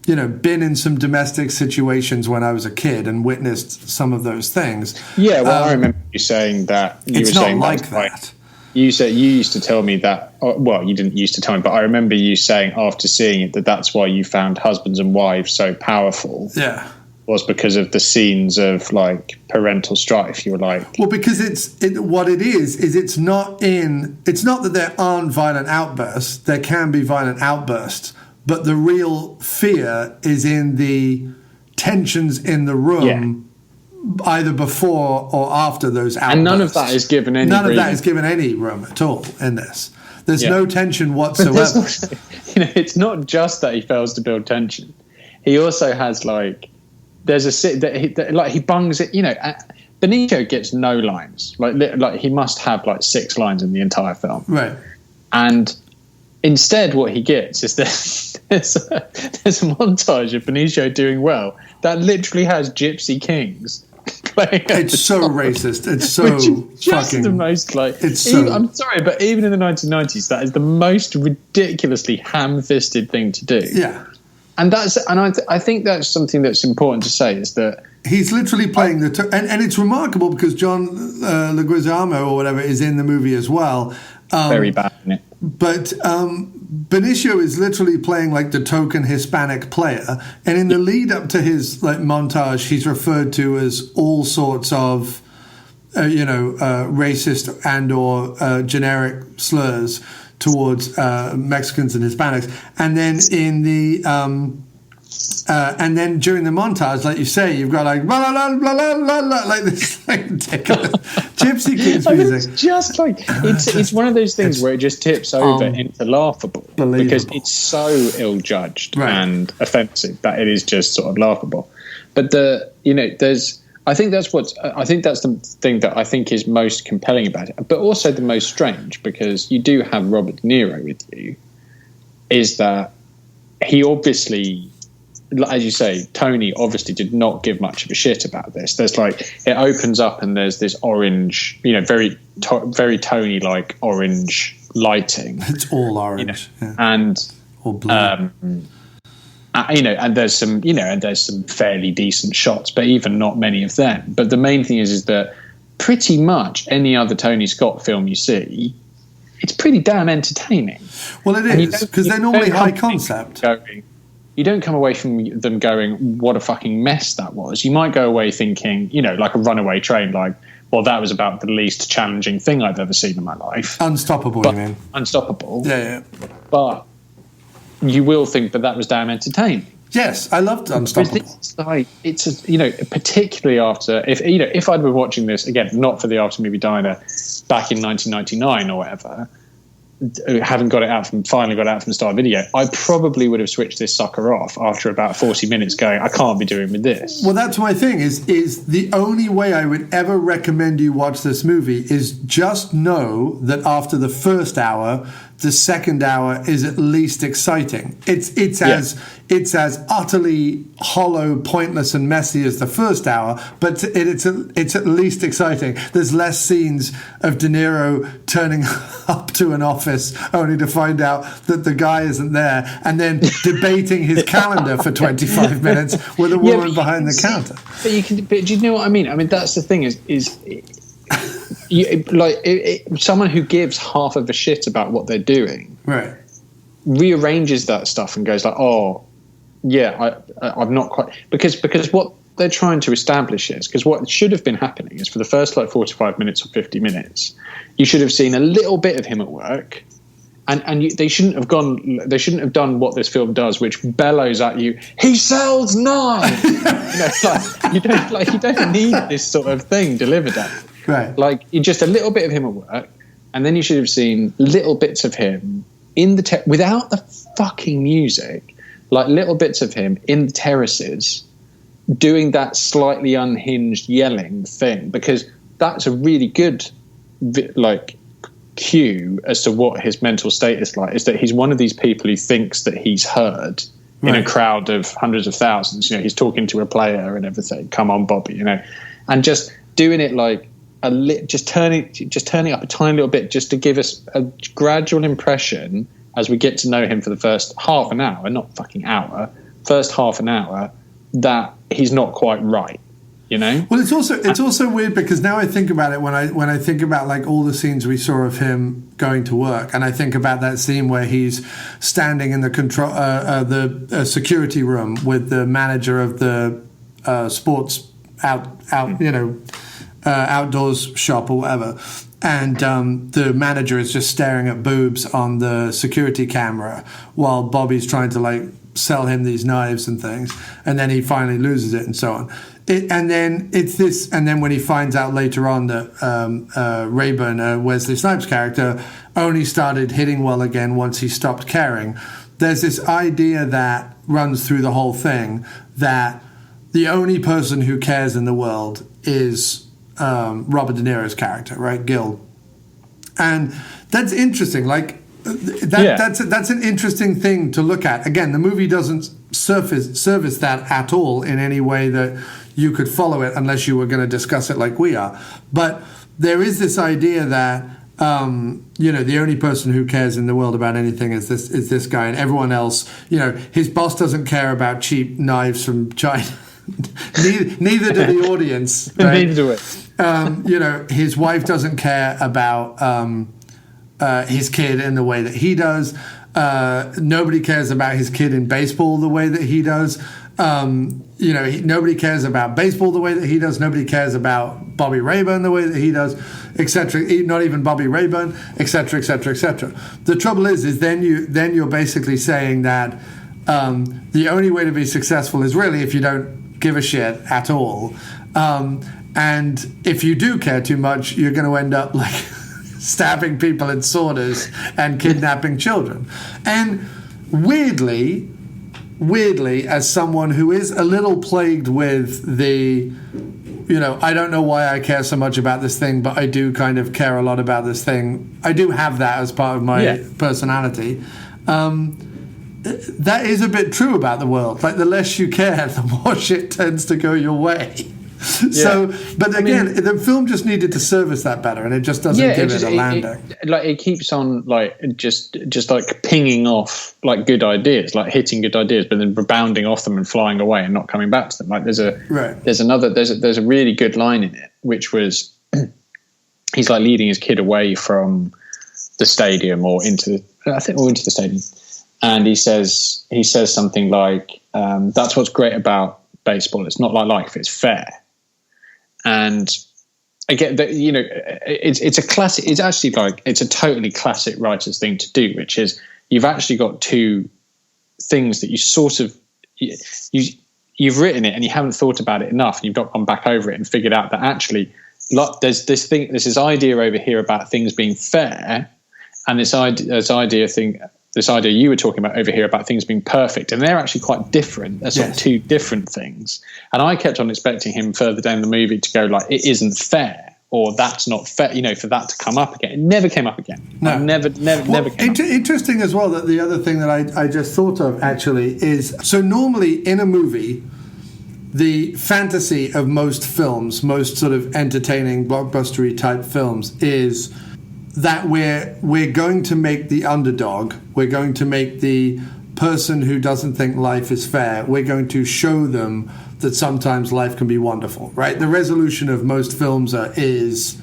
Been in some domestic situations when I was a kid and witnessed some of those things. Yeah, well, I remember you saying that. It's not like that. You said you used to tell me that. Well, you didn't used to tell me, but I remember you saying after seeing it that's why you found Husbands and Wives so powerful. Yeah, was because of the scenes of like parental strife. You were like, well, because it's not that there aren't violent outbursts. There can be violent outbursts. But the real fear is in the tensions in the room, either before or after those outbursts. And none of that is given any None of that is given any room at all in this. There's no tension whatsoever. It's not just that he fails to build tension. He also has there's a sit that he bungs it. Benicio gets no lines. Like he must have 6 lines in the entire film. Right. And instead, what he gets is there's a montage of Benicio doing well that literally has Gypsy Kings playing. It's so racist. It's so just fucking. The most It's so. I'm sorry, but even in the 1990s, that is the most ridiculously ham-fisted thing to do. Yeah, and I think that's something that's important to say is that he's literally playing and it's remarkable because John Leguizamo or whatever is in the movie as well. Very bad, isn't it? But Benicio is literally playing the token Hispanic player, and in the lead up to his montage, he's referred to as all sorts of racist and or generic slurs towards Mexicans and Hispanics, and then in the and then during the montage, like you say, you've got blah, blah, blah, blah, blah, blah, like this ridiculous Gypsy Kings music. It's just it's one of those things where it just tips over into laughable because it's so ill-judged and offensive that it is just sort of laughable. But I think that's the thing that I think is most compelling about it, but also the most strange, because you do have Robert De Niro with you, is that he obviously, as you say, Tony obviously did not give much of a shit about this. There's it opens up and there's this orange, very Tony orange lighting. It's all orange, and or blue. And there's some fairly decent shots, but even not many of them. But the main thing is that pretty much any other Tony Scott film you see, it's pretty damn entertaining. Well, it is, because they're normally high concept. You don't come away from them going, what a fucking mess that was. You might go away thinking, like a Runaway Train, well, that was about the least challenging thing I've ever seen in my life. Unstoppable, you mean? Unstoppable. Yeah. But you will think that was damn entertaining. Yes, I loved Unstoppable. It's particularly after, if I'd been watching this, again, not for the After Movie Diner, back in 1999 or whatever, having finally got it out from Star Video, I probably would have switched this sucker off after about 40 minutes going, I can't be doing with this. Well, that's my thing, is the only way I would ever recommend you watch this movie is just know that after the first hour, the second hour is at least exciting. It's as utterly hollow, pointless, and messy as the first hour, but it's at least exciting. There's less scenes of De Niro turning up to an office only to find out that the guy isn't there, and then debating his calendar for 25 minutes with a woman behind the counter. But do you know what I mean? I mean, that's the thing someone who gives half of a shit about what they're doing, right, rearranges that stuff and goes like, oh yeah, I'm not quite, because what they're trying to establish is, because what should have been happening is, for the first 45 minutes or 50 minutes, you should have seen a little bit of him at work, and they shouldn't have done what this film does, which bellows at you, he sells knives. You don't need this sort of thing delivered at you. Right. Like, just a little bit of him at work, and then you should have seen little bits of him in the without the fucking music, like little bits of him in the terraces doing that slightly unhinged yelling thing, because that's a really good cue as to what his mental state is like, is that he's one of these people who thinks that he's heard in a crowd of hundreds of thousands. He's talking to a player and everything. Come on, Bobby, and just doing it like just turning up a tiny little bit, just to give us a gradual impression as we get to know him for the first half an hour, not fucking hour, first half an hour, that he's not quite right. Well, it's also weird, because now I think about it, when I think about like all the scenes we saw of him going to work, and I think about that scene where he's standing in the security room with the manager of the sports outdoors shop or whatever, and the manager is just staring at boobs on the security camera while Bobby's trying to sell him these knives and things, and then he finally loses it and so on. And then when he finds out later on that Rayburn, Wesley Snipes' character, only started hitting well again once he stopped caring, there's this idea that runs through the whole thing that the only person who cares in the world is Robert De Niro's character, right, Gil. And that's interesting. That's an interesting thing to look at. Again, the movie doesn't service that at all in any way that you could follow it, unless you were going to discuss it like we are. But there is this idea that the only person who cares in the world about anything is this guy, and everyone else, his boss doesn't care about cheap knives from China. neither do the audience. Right? Neither do it. His wife doesn't care about his kid in the way that he does. Nobody cares about his kid in baseball the way that he does. Nobody cares about baseball the way that he does. Nobody cares about Bobby Rayburn the way that he does, etc. Not even Bobby Rayburn, etc., etc., etc. The trouble is then you're basically saying that the only way to be successful is really if you don't give a shit at all, and if you do care too much, you're going to end up stabbing people in saunas and kidnapping children. And weirdly, as someone who is a little plagued with the, I don't know why I care so much about this thing, but I do kind of care a lot about this thing. I do have that as part of my personality. That is a bit true about the world. Like, the less you care, the more shit tends to go your way. Yeah. So, but again, the film just needed to service that better, and it just doesn't give it a landing. It keeps on just pinging off good ideas, hitting good ideas, but then rebounding off them and flying away and not coming back to them. There's a really good line in it, which was he's leading his kid away from the stadium or into the stadium, and he says something like, "That's what's great about baseball. It's not like life; it's fair." And I get that, it's a classic. It's actually it's a totally classic writer's thing to do, which is you've actually got two things that you sort of you've written it and you haven't thought about it enough, and you've not gone back over it and figured out that actually there's this idea over here about things being fair, and this idea you were talking about over here about things being perfect, and they're actually quite different. They're sort of two different things. And I kept on expecting him further down the movie to go it isn't fair, or that's not fair, for that to come up again. It never came up again. No. Never came up. Interesting as well that the other thing that I just thought of actually is, so normally in a movie, the fantasy of most films, most sort of entertaining blockbustery type films, is that we're going to make the underdog, we're going to make the person who doesn't think life is fair, we're going to show them that sometimes life can be wonderful, right? The resolution of most films is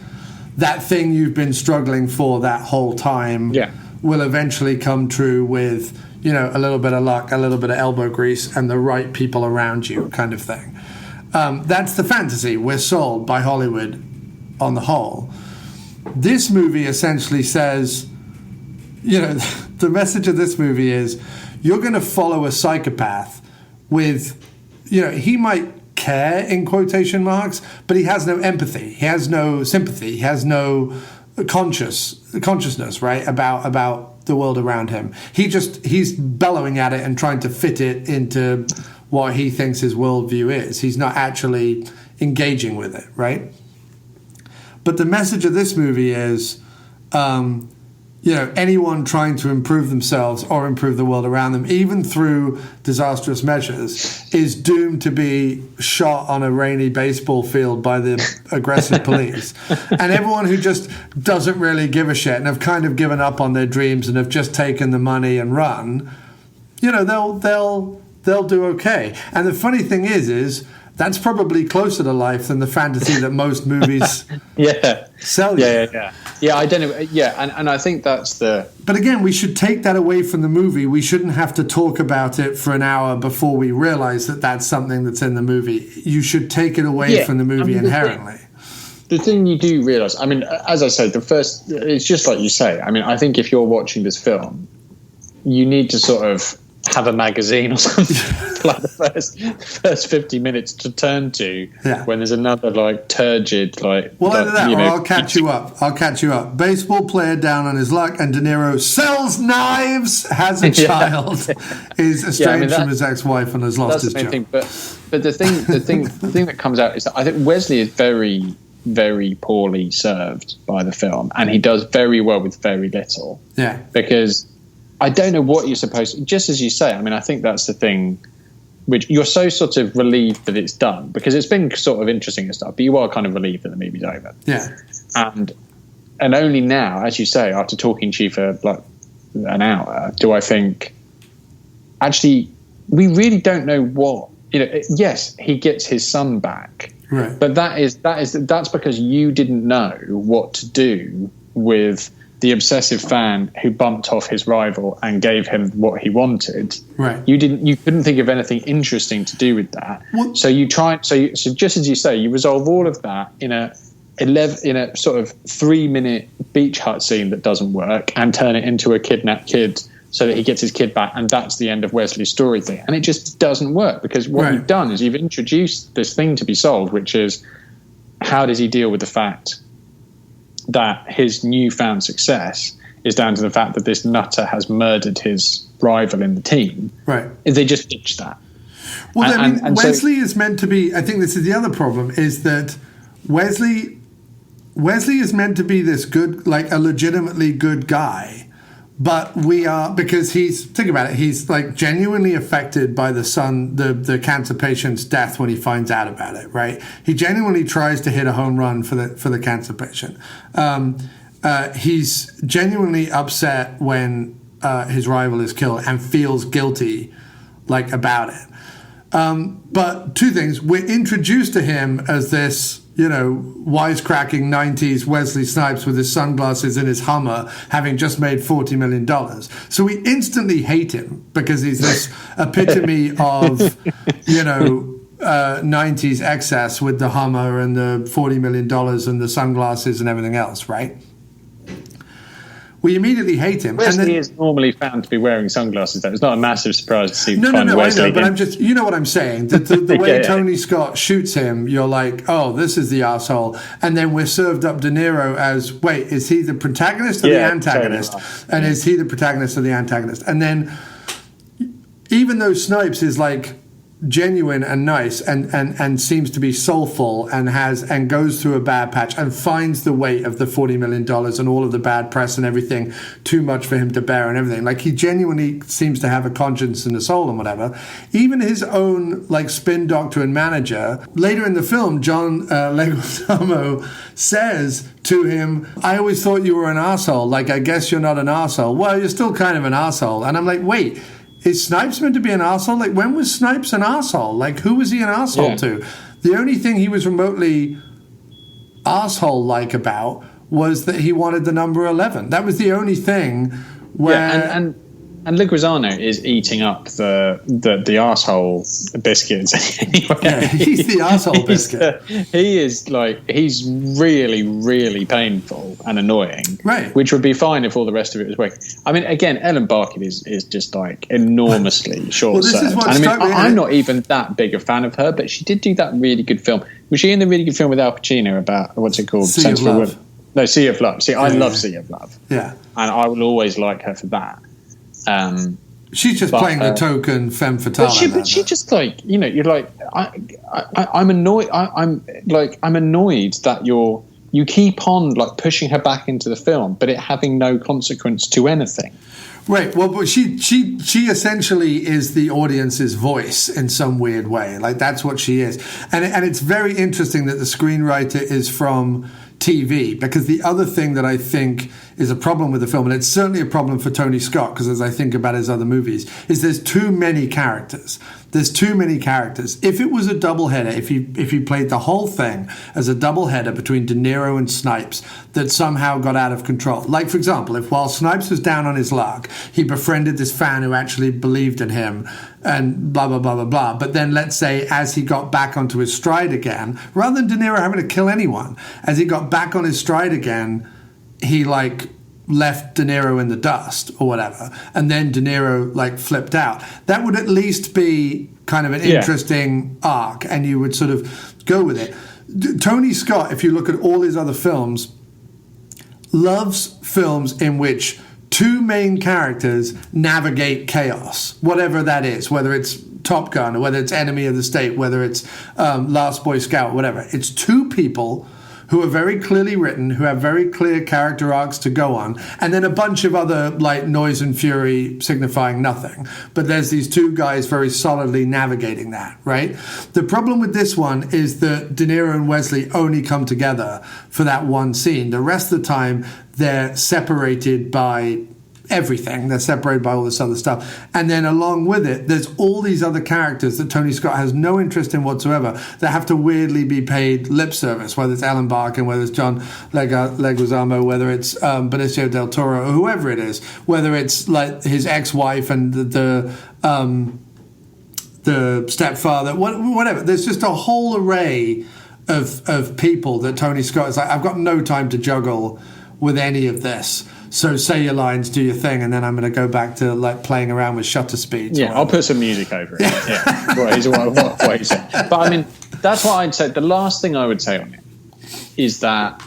that thing you've been struggling for that whole time will eventually come true with, a little bit of luck, a little bit of elbow grease, and the right people around you, kind of thing. That's the fantasy we're sold by Hollywood on the whole. This movie essentially says, the message of this movie is, you're going to follow a psychopath with, he might care in quotation marks, but he has no empathy, he has no sympathy, he has no consciousness, right, about the world around him. He's bellowing at it and trying to fit it into what he thinks his worldview is. He's not actually engaging with it, right? But the message of this movie is, anyone trying to improve themselves or improve the world around them, even through disastrous measures, is doomed to be shot on a rainy baseball field by the aggressive police. And everyone who just doesn't really give a shit and have kind of given up on their dreams and have just taken the money and run, they'll do okay. And the funny thing is that's probably closer to life than the fantasy that most movies sell you. Yeah, I don't know. Yeah, and I think that's the... But again, we should take that away from the movie. We shouldn't have to talk about it for an hour before we realize that that's something that's in the movie. You should take it away from the movie inherently. The thing you do realize, as I said, it's just like you say. I think if you're watching this film, you need to sort of have a magazine or something for like the first 50 minutes to turn to when there's another turgid I'll catch you up. Baseball player down on his luck, and De Niro sells knives, has a child, is estranged from his ex-wife, and has lost his job. Thing. But the thing that comes out is that I think Wesley is very, very poorly served by the film, and he does very well with very little. Yeah, because I don't know what you're supposed to, just as you say, I think that's the thing, which you're so sort of relieved that it's done, because it's been sort of interesting and stuff, but you are kind of relieved that the movie's over. Yeah. And only now, as you say, after talking to you for like an hour, do I think, actually, we really don't know what, yes, he gets his son back, right? But that's because you didn't know what to do with the obsessive fan who bumped off his rival and gave him what he wanted. Right. You couldn't think of anything interesting to do with that. What? So you try. So just as you say, you resolve all of that in a sort of 3-minute beach hut scene that doesn't work, and turn it into a kidnapped kid so that he gets his kid back, and that's the end of Wesley's story thing. And it just doesn't work, because what you've done is you've introduced this thing to be solved, which is, how does he deal with the fact that his newfound success is down to the fact that this nutter has murdered his rival in the team. Right. They just ditched that. Well, and Wesley is meant to be, I think this is the other problem, is that Wesley is meant to be this good, like a legitimately good guy, but because think about it, he's like genuinely affected by the cancer patient's death when he finds out about it, right? He genuinely tries to hit a home run for the cancer patient. He's genuinely upset when his rival is killed and feels guilty about it. But two things, we're introduced to him as this, wisecracking 90s Wesley Snipes with his sunglasses and his Hummer, having just made $40 million. So we instantly hate him because he's this epitome of, 90s excess with the Hummer and the $40 million and the sunglasses and everything else, right? We immediately hate him. Wesley is normally found to be wearing sunglasses, though. It's not a massive surprise to see Wesley. I know, but I'm just, what I'm saying. The way Tony Scott shoots him, you're like, oh, this is the asshole. And then we're served up De Niro as, wait, is he the protagonist or the antagonist? Totally. And is he the protagonist or the antagonist? And then, even though Snipes is genuine and nice and seems to be soulful and goes through a bad patch and finds the weight of the $40 million and all of the bad press and everything too much for him to bear and everything. Like, he genuinely seems to have a conscience and a soul and whatever. Even his own, like, spin doctor and manager, later in the film, John Leguizamo says to him, I always thought you were an arsehole. Like, I guess you're not an arsehole. Well, you're still kind of an arsehole. And I'm like, wait, is Snipes meant to be an arsehole? Like, when was Snipes an arsehole? Like, who was he an arsehole to? The only thing he was remotely arsehole-like about was that he wanted the number 11. That was the only thing where... Yeah, and Leguizamo is eating up the arsehole biscuits anyway. Yeah, he's the arsehole biscuit. He is like, he's really, really painful and annoying. Right. Which would be fine if all the rest of it was working. I mean, again, Ellen Barkin is just like enormously short-served. I'm not even that big a fan of her, but she did do that really good film. Was she in the really good film with Al Pacino about, what's it called? Sea of Love. No, Sea of Love. I love Sea of Love. Yeah. And I will always like her for that. She's just playing the token femme fatale. But she just, like, you know, you're like, I'm annoyed. I'm annoyed that you keep on, like, pushing her back into the film, but it having no consequence to anything. Right. Well, but she essentially is the audience's voice in some weird way. Like, that's what she is. And it's very interesting that the screenwriter is from TV, because the other thing that I think is a problem with the film, and it's certainly a problem for Tony Scott, because as I think about his other movies, is there's too many characters. There's too many characters. If it was a doubleheader, if you played the whole thing as a doubleheader between De Niro and Snipes that somehow got out of control. Like, for example, if while Snipes was down on his luck, he befriended this fan who actually believed in him and blah, blah, blah, blah, blah. But then let's say as he got back onto his stride again, rather than De Niro having to kill anyone, as he got back on his stride again, he, like, left De Niro in the dust or whatever, and then De Niro, like, flipped out. That would at least be kind of an interesting arc, and you would sort of go with it. Tony Scott, if you look at all his other films, loves films in which two main characters navigate chaos, whatever that is, whether it's Top Gun or whether it's Enemy of the State, whether it's Last Boy Scout, whatever. It's two people who are very clearly written, who have very clear character arcs to go on, and then a bunch of other, like, noise and fury signifying nothing. But there's these two guys very solidly navigating that, right? The problem with this one is that De Niro and Wesley only come together for that one scene. The rest of the time, they're separated by everything. They're separated by all this other stuff. And then along with it, there's all these other characters that Tony Scott has no interest in whatsoever that have to weirdly be paid lip service, whether it's Ellen Barkin, whether it's John Leguizamo, whether it's Benicio del Toro, or whoever it is, whether it's, like, his ex-wife and the stepfather, whatever. There's just a whole array of people that Tony Scott is like, I've got no time to juggle with any of this. So say your lines, do your thing, and then I'm going to go back to, like, playing around with shutter speeds. Yeah, I'll put some music over it. Yeah, what he said. But I mean, that's what I'd say. The last thing I would say on it is that,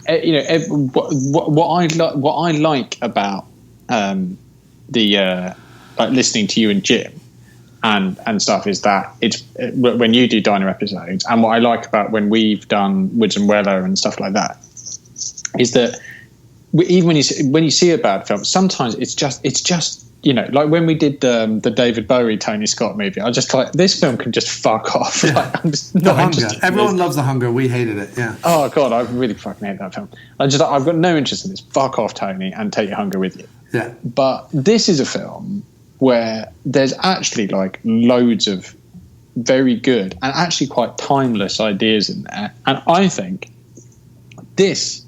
you know, what I like about like, listening to you and Jim and stuff is that it's when you do Diner episodes, and what I like about when we've done Woods and Weller and stuff like that is that even when you see a bad film, sometimes it's just you know, like when we did the David Bowie Tony Scott movie, I just like, this film can just fuck off. Yeah. Like, I'm just not interested. Everyone loves The Hunger. We hated it. Yeah. Oh God, I really fucking hate that film. I've got no interest in this. Fuck off, Tony, and take your hunger with you. Yeah. But this is a film where there's actually, like, loads of very good and actually quite timeless ideas in there, and I think this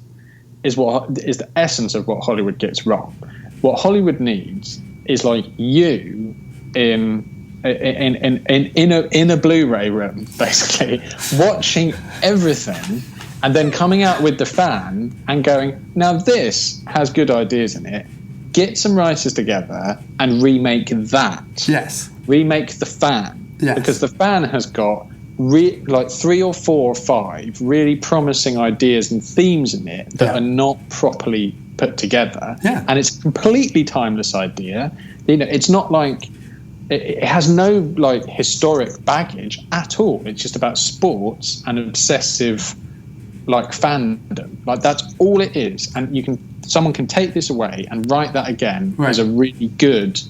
is the essence of what Hollywood gets wrong. What Hollywood needs is, like, you in a Blu-ray room, basically, watching everything and then coming out with the fan and going, now this has good ideas in it. Get some writers together and remake that. Yes. Remake The Fan. Yes. Because The Fan has got like 3 or 4 or 5 really promising ideas and themes in it that are not properly put together. Yeah. And it's a completely timeless idea. You know, it's not like it has no like historic baggage at all. It's just about sports and obsessive like fandom. Like that's all it is. And someone can take this away and write that again as a really good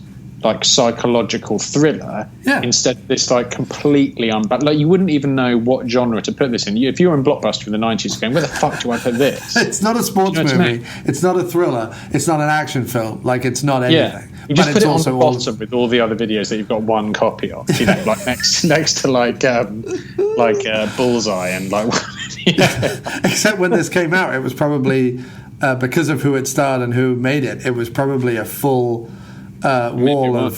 like psychological thriller instead of this like completely like you wouldn't even know what genre to put this in. If you were in Blockbuster in the 90s going, where the fuck do I put this? It's not a sports movie. It's not a thriller. It's not an action film. Like it's not anything. You just put it on the bottom with all the other videos that you've got one copy of, you know, like next to like Bullseye and like except when this came out it was probably because of who it starred and who made it, it was probably a full wall of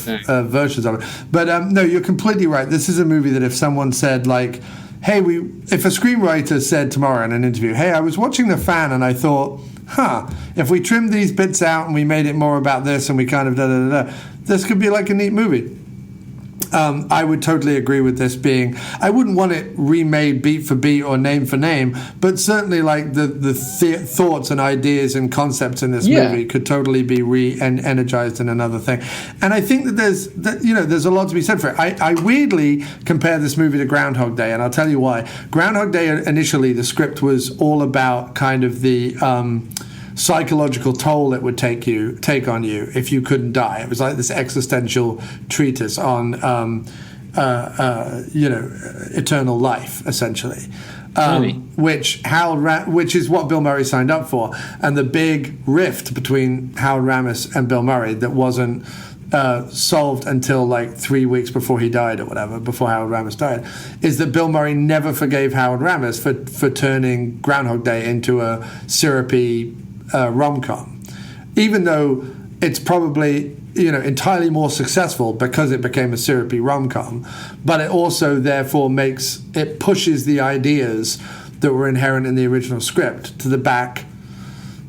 versions of it. But no, you're completely right. This is a movie that if someone said like, hey, if a screenwriter said tomorrow in an interview, hey, I was watching The Fan and I thought, if we trimmed these bits out and we made it more about this and we kind of this could be like a neat movie. I would totally agree with this being, I wouldn't want it remade beat for beat or name for name, but certainly like the thoughts and ideas and concepts in this movie could totally be re-energized in another thing. And I think that there's a lot to be said for it. I weirdly compare this movie to Groundhog Day, and I'll tell you why. Groundhog Day, initially, the script was all about kind of the psychological toll it would take on you if you couldn't die. It was like this existential treatise on eternal life, essentially. Which is what Bill Murray signed up for. And the big rift between Harold Ramis and Bill Murray that wasn't solved until like 3 weeks before he died or whatever, before Harold Ramis died, is that Bill Murray never forgave Harold Ramis for turning Groundhog Day into a syrupy rom-com, even though it's probably entirely more successful because it became a syrupy rom-com, but it also therefore pushes the ideas that were inherent in the original script to the back,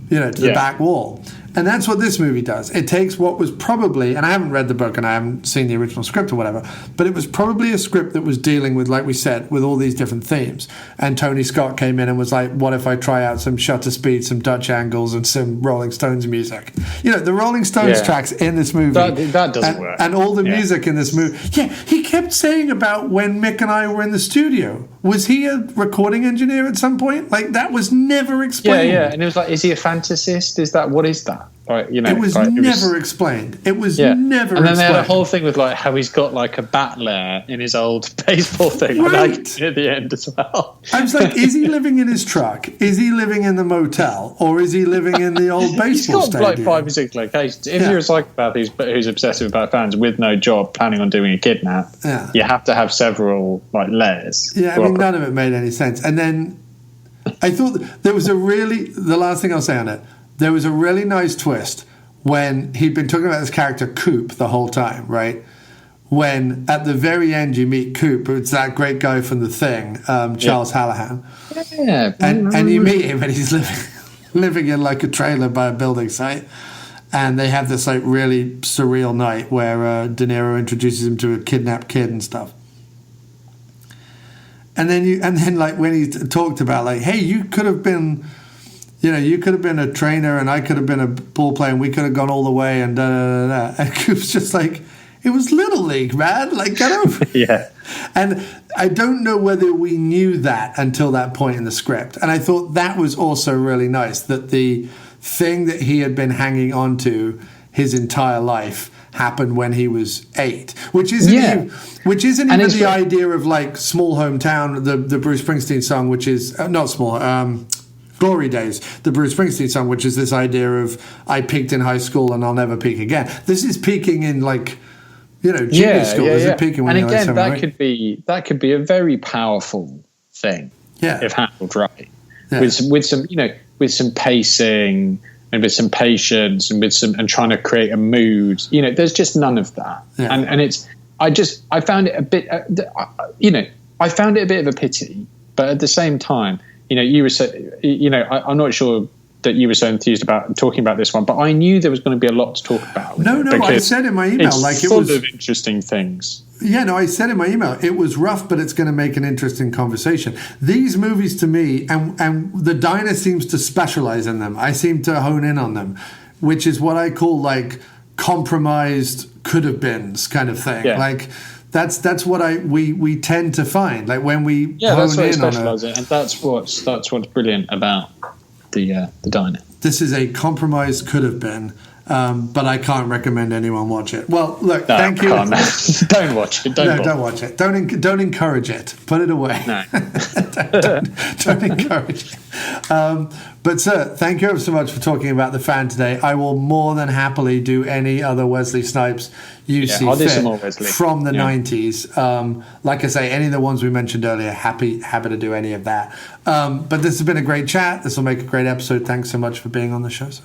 the back wall. And that's what this movie does. It takes what was probably, and I haven't read the book and I haven't seen the original script or whatever, but it was probably a script that was dealing with, like we said, with all these different themes. And Tony Scott came in and was like, what if I try out some shutter speed, some Dutch angles, and some Rolling Stones music? The Rolling Stones tracks in this movie. That doesn't work. And all the music in this movie. Yeah, he kept saying about when Mick and I were in the studio. Was he a recording engineer at some point? Like, that was never explained. Yeah. And it was like, is he a fantasist? What is that? Like, it was never explained. It was never explained. And then they had a whole thing with like how he's got like a bat lair in his old baseball thing at the end as well. I was like, is he living in his truck? Is he living in the motel? Or is he living in the old baseball stadium? He's got like 5 or 6 locations. If you're a psychopath who's obsessive about fans with no job, planning on doing a kidnap, you have to have several like layers. Yeah, I mean, none of it made any sense. And then I thought there was the last thing I'll say on it, there was a really nice twist when he'd been talking about this character Coop the whole time, right? When at the very end you meet Coop, it's that great guy from The Thing, Charles Hallahan. Yeah. And you meet him and he's living in like a trailer by a building site. And they have this like really surreal night where De Niro introduces him to a kidnapped kid and stuff. And then like when he talked about like, hey, you could have been a trainer and I could have been a ball player and we could have gone all the way and da-da-da-da. And Coop's just like, it was Little League, man. Like, get over it. Yeah. And I don't know whether we knew that until that point in the script. And I thought that was also really nice, that the thing that he had been hanging on to his entire life happened when he was 8, which isn't even the idea of like Small Hometown, the Bruce Springsteen song, which is not small, Glory Days, the Bruce Springsteen song, which is this idea of I peaked in high school and I'll never peak again. This is peaking in like, junior school. This is peaking when and you're again, like that could be a very powerful thing if handled right, with some pacing and with some patience and trying to create a mood. There's just none of that, and it's I found it a bit I found it a bit of a pity, but at the same time. You were I'm not sure that you were so enthused about talking about this one, but I knew there was going to be a lot to talk about. No, I said in my email, it's full of interesting things. Yeah, no, I said in my email, it was rough, but it's going to make an interesting conversation. These movies to me, and the diner seems to specialize in them. I seem to hone in on them, which is what I call like compromised could have beens kind of thing. Yeah. Like that's what we tend to find. Like when we that's what I hone in specialise in, and that's what's brilliant about the diner. This is a compromise could have been. But I can't recommend anyone watch it. Well, look, thank you. Don't watch it. Don't watch it. Don't encourage it. Put it away. No. don't encourage it. But sir, thank you ever so much for talking about The Fan today. I will more than happily do any other Wesley Snipes you see I'll do fit some more Wesley. from the 90s. Like I say, any of the ones we mentioned earlier, happy to do any of that. But this has been a great chat. This will make a great episode. Thanks so much for being on the show, sir.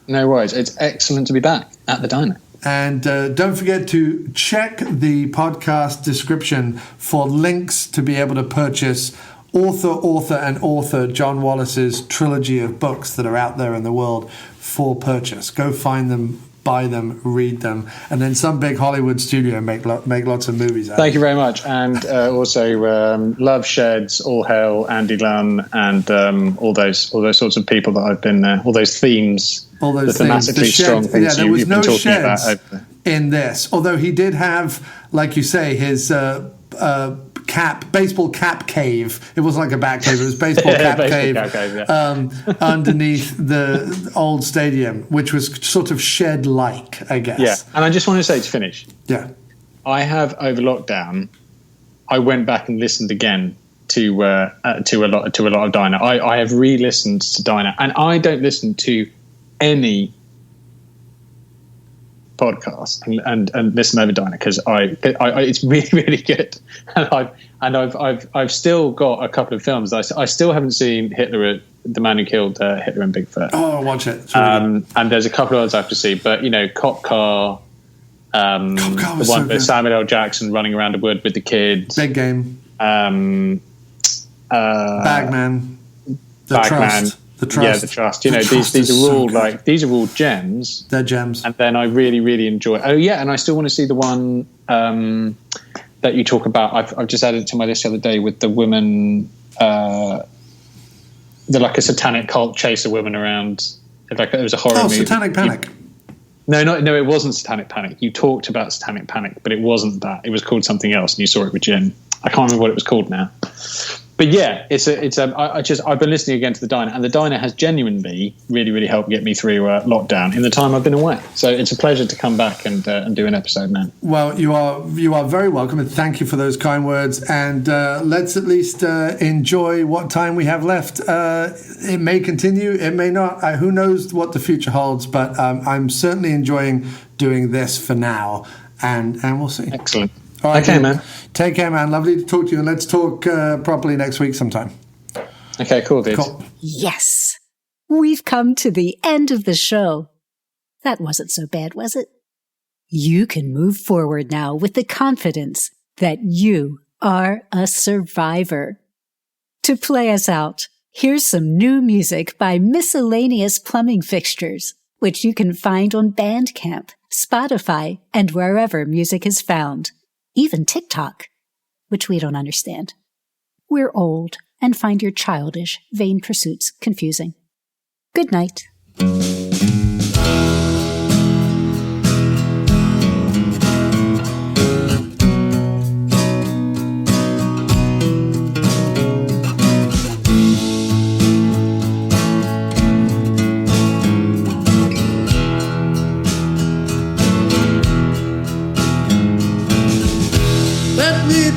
No worries. It's excellent to be back at the diner. And don't forget to check the podcast description for links to be able to purchase author Jon Wallace's trilogy of books that are out there in the world for purchase. Go find them, buy them, read them, and then some big Hollywood studio make lots of movies out of it. Thank you very much. And also love sheds, all hell, Andy Lunn, and all those sorts of people that I've been all those themes. All those thematically strong things there was you've no been talking sheds about in this. Although he did have, like you say, his baseball cap cave. It wasn't like a bat cave; it was baseball cap cave underneath the old stadium, which was sort of shed-like, I guess. Yeah, and I just want to say to finish. Yeah, I have over lockdown. I went back and listened again to a lot of Diner. I have re-listened to Diner, and I don't listen to any podcast and listen over Diner because I it's really, really good, and I've still got a couple of films. I still haven't seen Hitler, the man who killed Hitler and Bigfoot. Oh, watch it. Really and there's a couple of others I have to see, but Cop Car. The one so with Samuel L. Jackson running around a wood with the kids. Big Game. Bagman. The Trust. Yeah, the Trust. These are all these are all gems. They're gems. And then I really, really enjoy. Oh yeah, and I still want to see the one that you talk about. I've just added it to my list the other day with the woman. They're like a satanic cult chase a woman around. Like it was a horror movie. Satanic Panic. No, it wasn't Satanic Panic. You talked about Satanic Panic, but it wasn't that. It was called something else, and you saw it with Jim. I can't remember what it was called now. But yeah, I've been listening again to the Diner, and the Diner has genuinely really, really helped get me through lockdown in the time I've been away. So it's a pleasure to come back and do an episode, man. Well, you are very welcome, and thank you for those kind words. And let's at least enjoy what time we have left. It may continue, it may not. Who knows what the future holds? But I'm certainly enjoying doing this for now, and we'll see. Excellent. All right, okay, man. Take care, man. Lovely to talk to you, and let's talk properly next week sometime. Okay, cool, dude. Cool. Yes. We've come to the end of the show. That wasn't so bad, was it? You can move forward now with the confidence that you are a survivor. To play us out, here's some new music by Miscellaneous Plumbing Fixtures, which you can find on Bandcamp, Spotify, and wherever music is found. Even TikTok, which we don't understand. We're old and find your childish, vain pursuits confusing. Good night.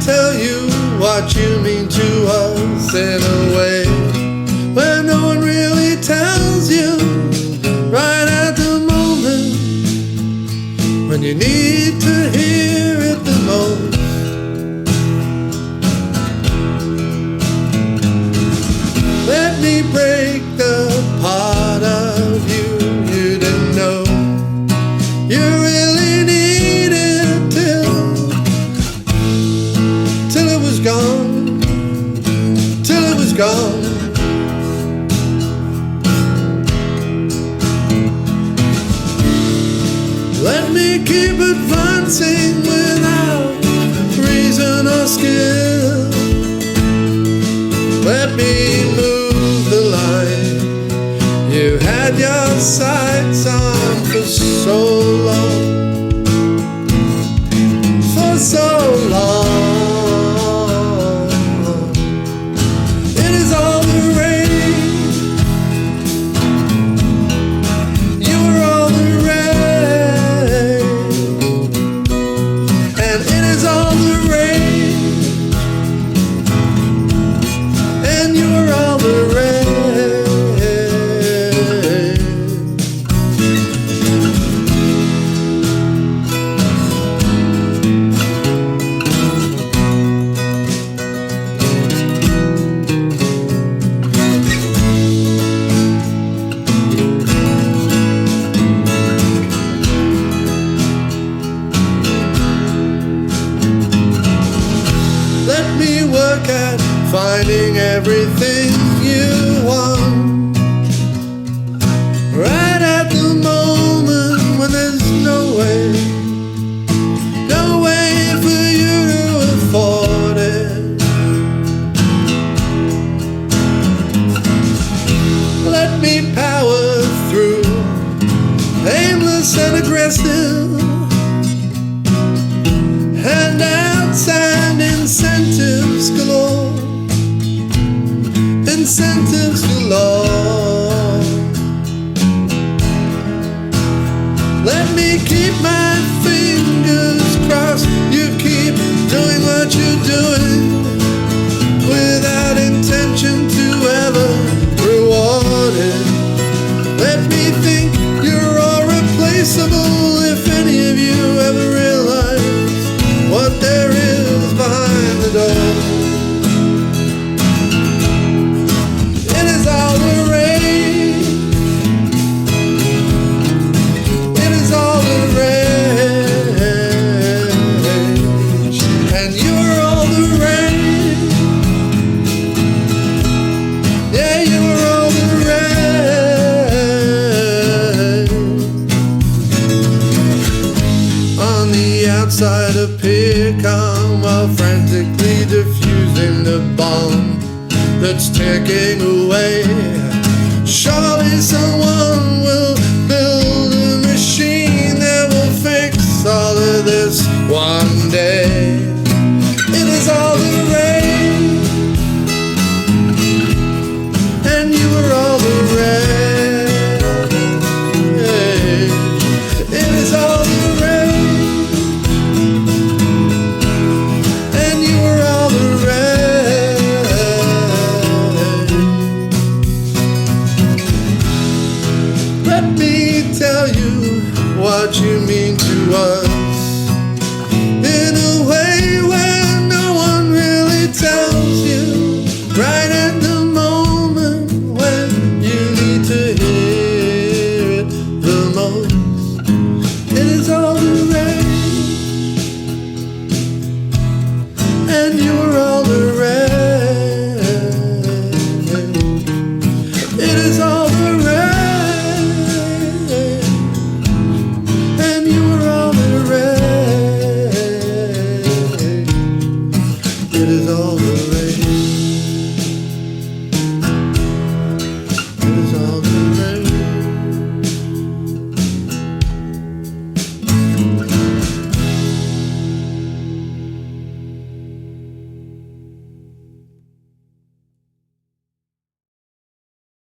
Tell you what you mean to us in a way where no one really tells you right at the moment when you need to hear it the most. Let me break the part of you you didn't know you really needed till it was gone, till it was gone. Let me keep advancing without reason or skill. Let me move the line you had your sights on for so long. finding everything you want. Right at the moment when there's no way for you to afford it. Let me power through, aimless and aggressive, handouts and incentives galore, incentives galore. Let me keep my fingers crossed. You keep doing what you're doing without intention to ever reward it. Let me think you're all replaceable if any of you ever realize what there is behind the door. It is all the rage. It is all the rage. And you're all the rage. Yeah, you're all the rage. On the outside appear calm while frantically diffusing the bomb that's ticking away. Surely someone will build a machine that will fix all of this one